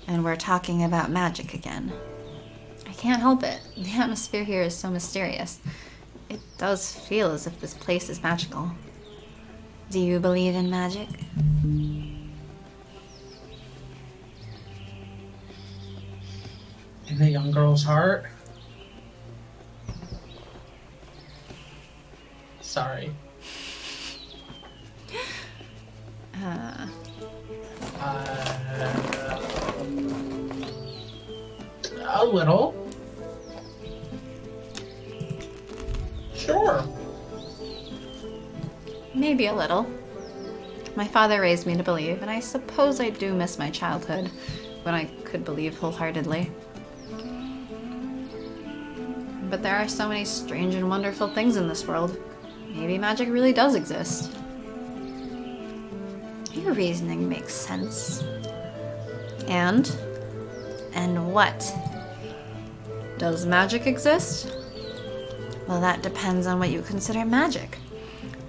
And we're talking about magic again. I can't help it. The atmosphere here is so mysterious. It does feel as if this place is magical. Do you believe in magic? In the young girl's heart. Sorry. A little. Sure. Maybe a little. My father raised me to believe, and I suppose I do miss my childhood, when I could believe wholeheartedly. But there are so many strange and wonderful things in this world. Maybe magic really does exist. Your reasoning makes sense. And what? Does magic exist? Well, that depends on what you consider magic.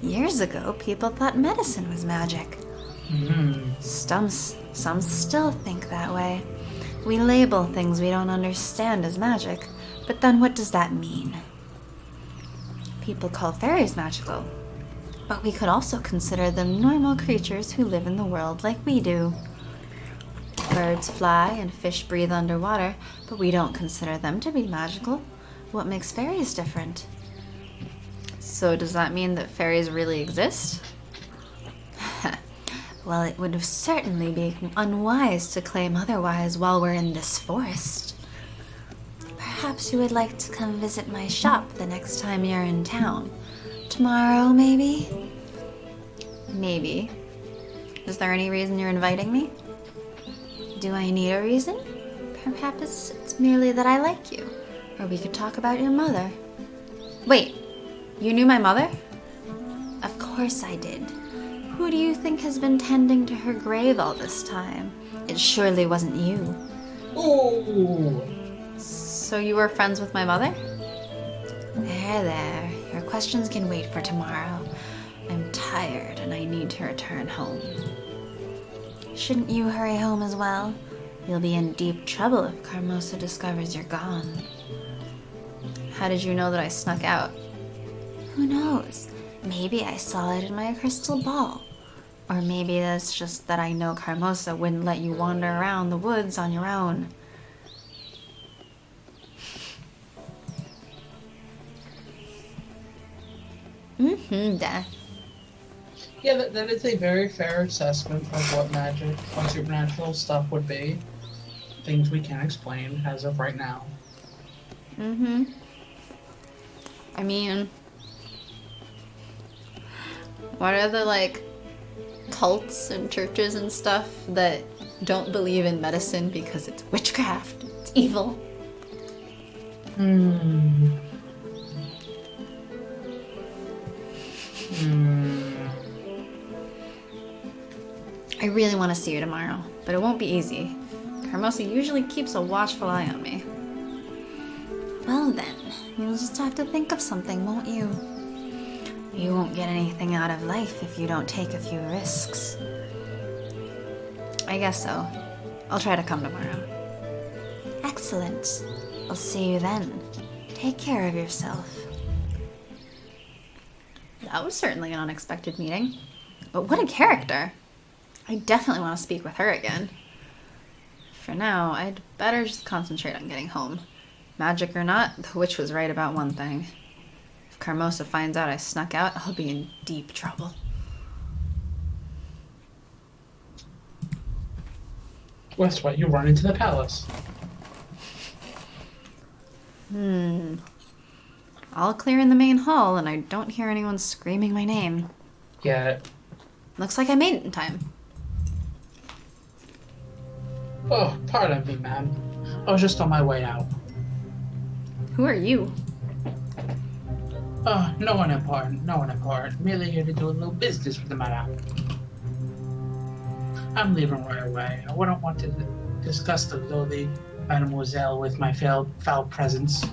Years ago, people thought medicine was magic. Some still think that way. We label things we don't understand as magic, but then what does that mean? People call fairies magical, but we could also consider them normal creatures who live in the world like we do. Birds fly and fish breathe underwater, but we don't consider them to be magical. What makes fairies different? So does that mean that fairies really exist? Well, it would certainly be unwise to claim otherwise while we're in this forest. Perhaps you would like to come visit my shop the next time you're in town. Tomorrow, maybe? Maybe. Is there any reason you're inviting me? Do I need a reason? Perhaps it's merely that I like you. Or we could talk about your mother. Wait, you knew my mother? Of course I did. Who do you think has been tending to her grave all this time? It surely wasn't you. Ooh. So you were friends with my mother? There. Your questions can wait for tomorrow. I'm tired and I need to return home. Shouldn't you hurry home as well? You'll be in deep trouble if Carmosa discovers you're gone. How did you know that I snuck out? Who knows? Maybe I saw it in my crystal ball. Or maybe that's just that I know Carmosa wouldn't let you wander around the woods on your own. Death. Yeah, that is a very fair assessment of what magic, what supernatural stuff would be. Things we can't explain as of right now. I mean, what are the, like, cults and churches and stuff that don't believe in medicine because it's witchcraft, it's evil? I really want to see you tomorrow, but it won't be easy. Carmosa usually keeps a watchful eye on me. Well then, you'll just have to think of something, won't you? You won't get anything out of life if you don't take a few risks. I guess so. I'll try to come tomorrow. Excellent. I'll see you then. Take care of yourself. That was certainly an unexpected meeting. But what a character! I definitely want to speak with her again. For now, I'd better just concentrate on getting home. Magic or not, the witch was right about one thing. If Carmosa finds out I snuck out, I'll be in deep trouble. That's why you run into the palace. All clear in the main hall, and I don't hear anyone screaming my name. Yeah. Looks like I made it in time. Oh, pardon me, ma'am. I was just on my way out. Who are you? Oh, no one important. Merely here to do a little business with the madame. I'm leaving right away. I wouldn't want to discuss the lowly mademoiselle with my foul presence.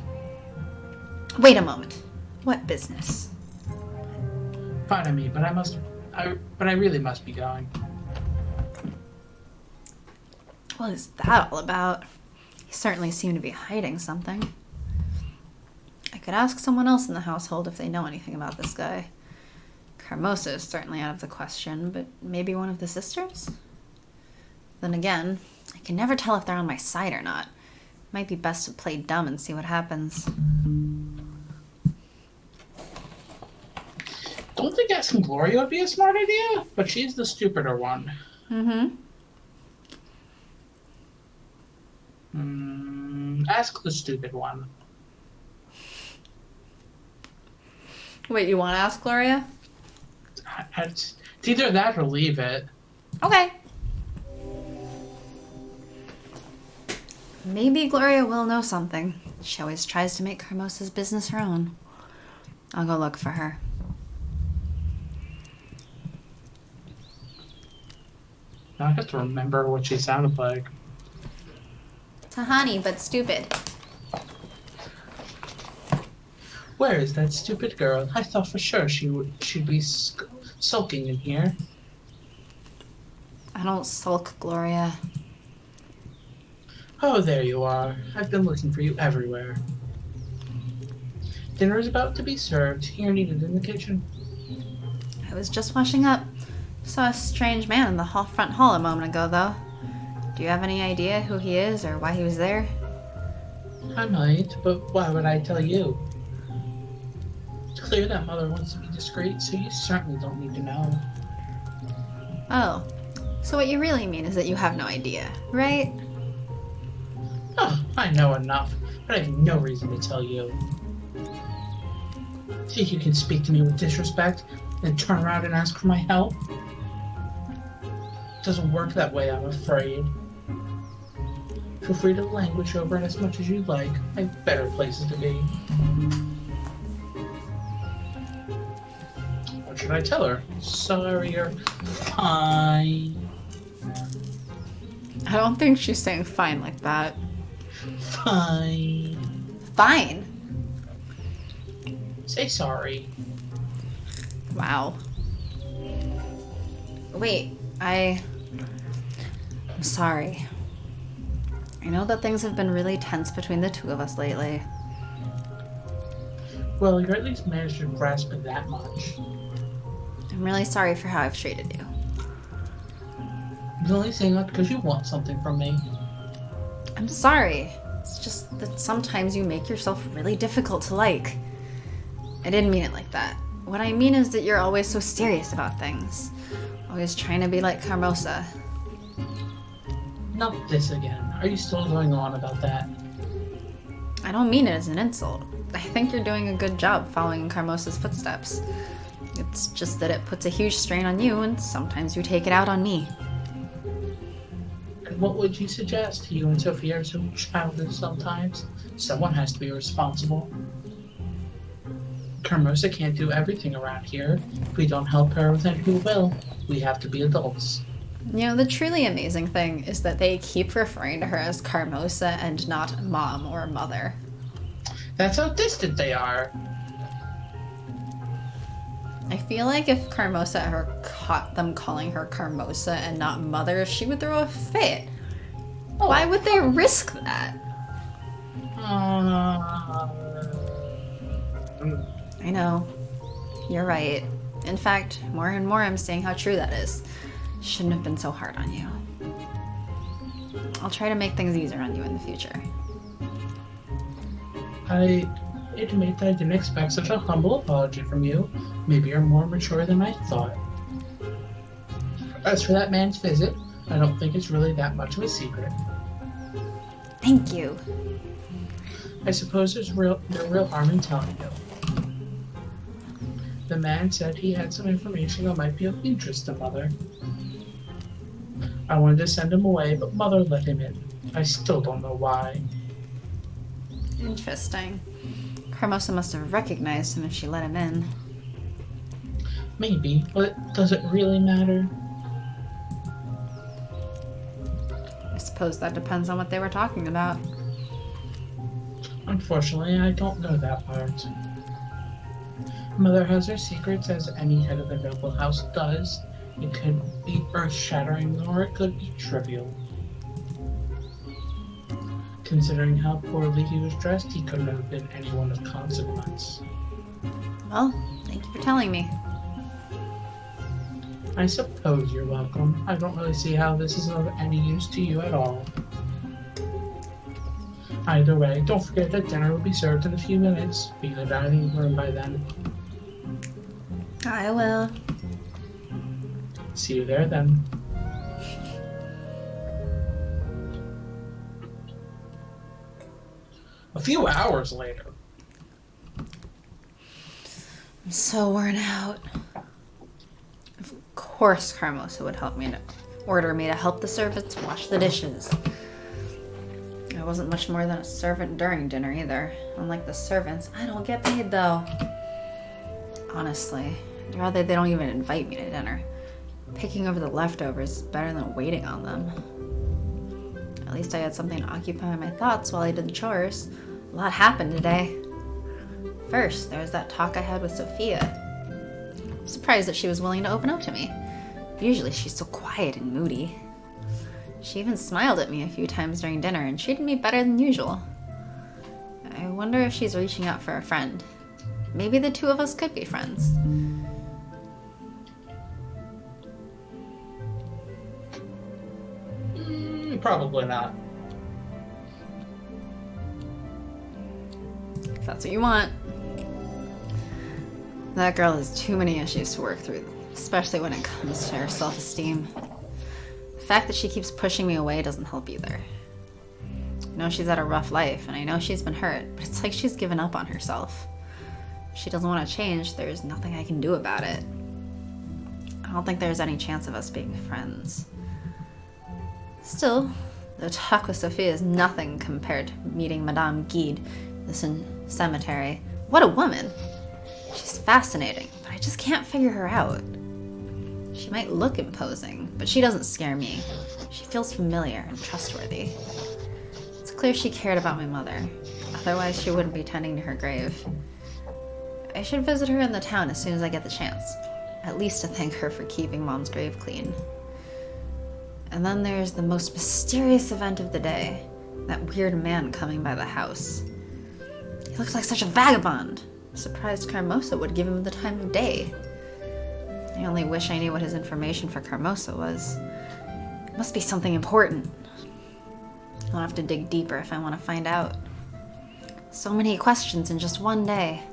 Wait a moment. What business? Pardon me, but I really must be going. What is that all about? He certainly seemed to be hiding something. I could ask someone else in the household if they know anything about this guy. Carmosa is certainly out of the question, but maybe one of the sisters? Then again, I can never tell if they're on my side or not. Might be best to play dumb and see what happens. Don't think asking Gloria would be a smart idea, but she's the stupider one. Ask the stupid one. Wait, you want to ask Gloria? It's either that or leave it. Okay. Maybe Gloria will know something. She always tries to make Carmosa's business her own. I'll go look for her. Now I have to remember what she sounded like. Tahani, but stupid. Where is that stupid girl? I thought for sure she'd be sulking in here. I don't sulk, Gloria. Oh, there you are. I've been looking for you everywhere. Dinner is about to be served. You're needed in the kitchen. I was just washing up. Saw a strange man in the front hall a moment ago, though. Do you have any idea who he is or why he was there? I might, but why would I tell you? It's clear that Mother wants to be discreet, so you certainly don't need to know. Oh, so what you really mean is that you have no idea, right? Oh, I know enough, but I have no reason to tell you. Think you can speak to me with disrespect, then turn around and ask for my help? It doesn't work that way, I'm afraid. Feel free to languish over it as much as you'd like. I have better places to be. What should I tell her? Sorry or fine? I don't think she's saying fine like that. Fine. Fine? Say sorry. Wow. Wait, I'm sorry. I know that things have been really tense between the two of us lately. Well, you at least managed to grasp it that much. I'm really sorry for how I've treated you. You're only saying that because you want something from me. I'm sorry. It's just that sometimes you make yourself really difficult to like. I didn't mean it like that. What I mean is that you're always so serious about things. Always trying to be like Carmosa. Not this again. Are you still going on about that? I don't mean it as an insult. I think you're doing a good job following in Carmosa's footsteps. It's just that it puts a huge strain on you, and sometimes you take it out on me. And what would you suggest? You and Sophia are so childish sometimes. Someone has to be responsible. Carmosa can't do everything around here. If we don't help her, then who will? We have to be adults. You know, the truly amazing thing is that they keep referring to her as Carmosa and not Mom or Mother. That's how distant they are. I feel like if Carmosa ever caught them calling her Carmosa and not Mother, she would throw a fit. Why would they risk that? I know. You're right. In fact, more and more I'm seeing how true that is. Shouldn't have been so hard on you. I'll try to make things easier on you in the future. I admit that I didn't expect such a humble apology from you. Maybe you're more mature than I thought. As for that man's visit, I don't think it's really that much of a secret. Thank you. I suppose there's no real harm in telling you. The man said he had some information that might be of interest to Mother. I wanted to send him away, but Mother let him in. I still don't know why. Interesting. Carmosa must have recognized him if she let him in. Maybe, but does it really matter? I suppose that depends on what they were talking about. Unfortunately, I don't know that part. Mother has her secrets, as any head of a noble house does. It could be earth-shattering, or it could be trivial. Considering how poorly he was dressed, he couldn't have been anyone of consequence. Well, thank you for telling me. I suppose you're welcome. I don't really see how this is of any use to you at all. Either way, don't forget that dinner will be served in a few minutes. Be in the dining room by then. I will. See you there then. A few hours later. I'm so worn out. Of course Carmosa would order me to help the servants wash the dishes. I wasn't much more than a servant during dinner either. Unlike the servants, I don't get paid though. Honestly, I'd rather they don't even invite me to dinner. Picking over the leftovers is better than waiting on them. At least I had something to occupy my thoughts while I did the chores. A lot happened today. First, there was that talk I had with Sophia. I'm surprised that she was willing to open up to me. Usually she's so quiet and moody. She even smiled at me a few times during dinner and treated me better than usual. I wonder if she's reaching out for a friend. Maybe the two of us could be friends. Probably not. If that's what you want. That girl has too many issues to work through, especially when it comes to her self-esteem. The fact that she keeps pushing me away doesn't help either. I know she's had a rough life, and I know she's been hurt, but it's like she's given up on herself. If she doesn't want to change, there's nothing I can do about it. I don't think there's any chance of us being friends. Still, the talk with Sophia is nothing compared to meeting Madame Guide, this cemetery. What a woman! She's fascinating, but I just can't figure her out. She might look imposing, but she doesn't scare me. She feels familiar and trustworthy. It's clear she cared about my mother. Otherwise, she wouldn't be tending to her grave. I should visit her in the town as soon as I get the chance. At least to thank her for keeping Mom's grave clean. And then there's the most mysterious event of the day. That weird man coming by the house. He looks like such a vagabond. I'm surprised Carmosa would give him the time of day. I only wish I knew what his information for Carmosa was. It must be something important. I'll have to dig deeper if I want to find out. So many questions in just one day.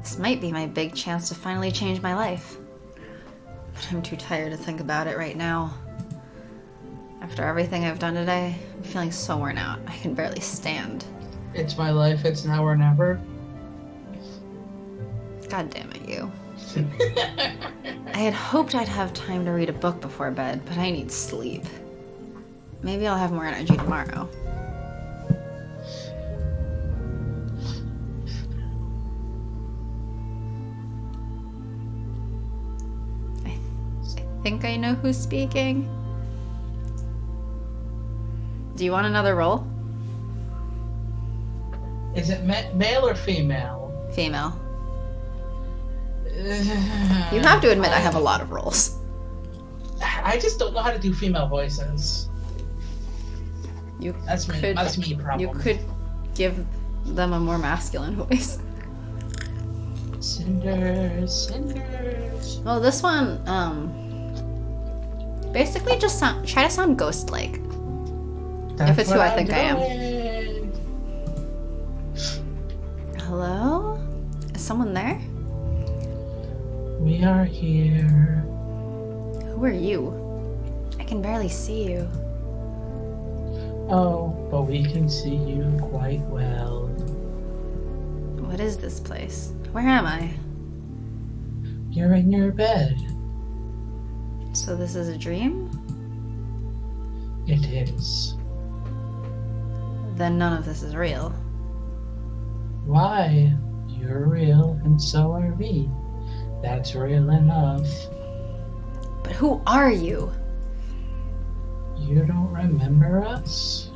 This might be my big chance to finally change my life. But I'm too tired to think about it right now. After everything I've done today, I'm feeling so worn out. I can barely stand. It's my life, it's now or never. God damn it, you. I had hoped I'd have time to read a book before bed, but I need sleep. Maybe I'll have more energy tomorrow. I think I know who's speaking. Do you want another roll? Is it male or female? Female. You have to admit I have a lot of rolls. I just don't know how to do female voices. That's me problem. You could give them a more masculine voice. Cinders, Cinders. Well, this one, basically just try to sound ghost-like. If it's who I think I am. Hello? Is someone there? We are here. Who are you? I can barely see you. Oh, but we can see you quite well. What is this place? Where am I? You're in your bed. So this is a dream? It is. Then none of this is real. Why? You're real, and so are we. That's real enough. But who are you? You don't remember us?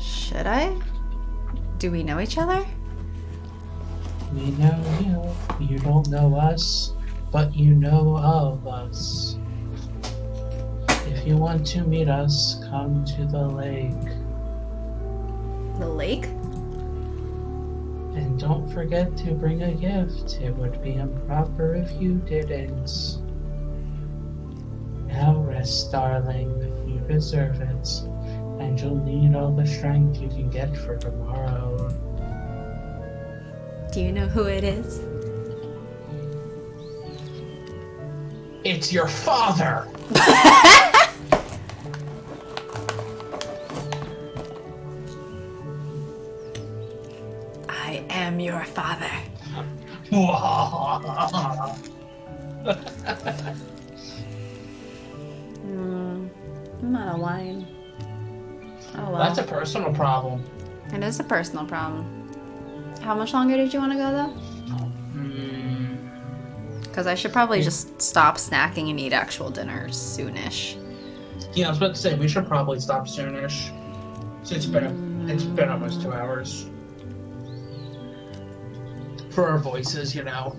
Should I? Do we know each other? We know you. You don't know us, but you know of us. If you want to meet us, come to the lake. The lake? And don't forget to bring a gift. It would be improper if you didn't. Now rest, darling. You deserve it. And you'll need all the strength you can get for tomorrow. Do you know who it is? It's your father! I am your father. I'm out of line. Oh well. That's a personal problem. It is a personal problem. How much longer did you want to go though? Because I should probably just stop snacking and eat actual dinner soonish. Yeah, I was about to say we should probably stop soonish. It's been almost 2 hours. for our voices, you know.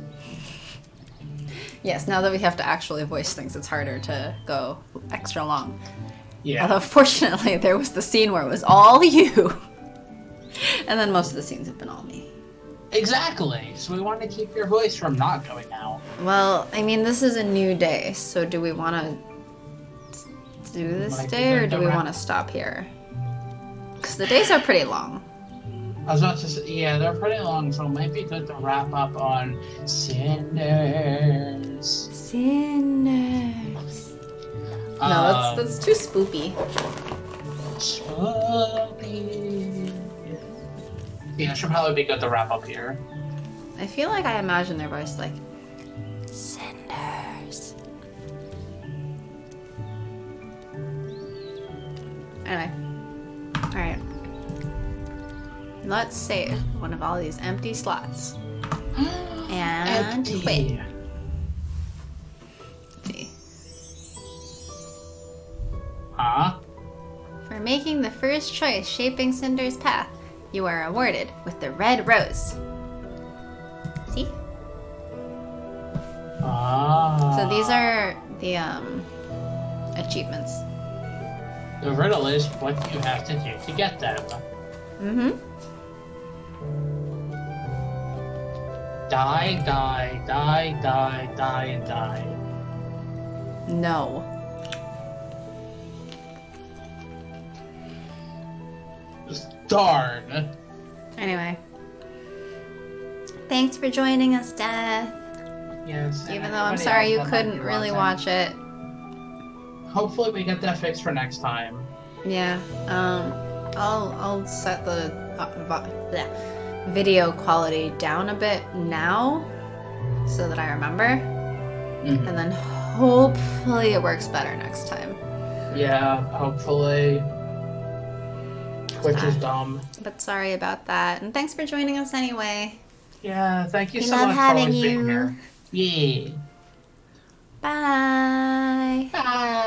Yes, now that we have to actually voice things, it's harder to go extra long. Yeah. Although, fortunately, there was the scene where it was all you. And then most of the scenes have been all me. Exactly. So we want to keep your voice from not going out. Well, I mean, this is a new day, so do we want to do this Might be day, or good do to we wrap- want to stop here? Because the days are pretty long. I was about to say, yeah, they're pretty long, so it might be good to wrap up on Cinders. Cinders. No, that's too spoopy. Spooky. Yeah, it should probably be good to wrap up here. I feel like I imagine their voice like, Cinders. Anyway. Alright. Let's save one of all these empty slots. And Empty. wait. See. Huh? For making the first choice shaping Cinder's path, you are awarded with the red rose. See? Ah. So these are the achievements. The riddle is what you have to do to get them. Mm-hmm. Die, die, die, die, die, and die. No. Darn. Anyway. Thanks for joining us, Death. Yes. Even though I'm sorry you couldn't really watch it. Hopefully we get that fixed for next time. Yeah. I'll set the video quality down a bit now so that I remember. Mhm. And then hopefully it works better next time. Yeah, hopefully. Which is dumb. But sorry about that. And thanks for joining us anyway. Yeah, thank you We so love much for having always being you. here. Yeah. Bye. Bye.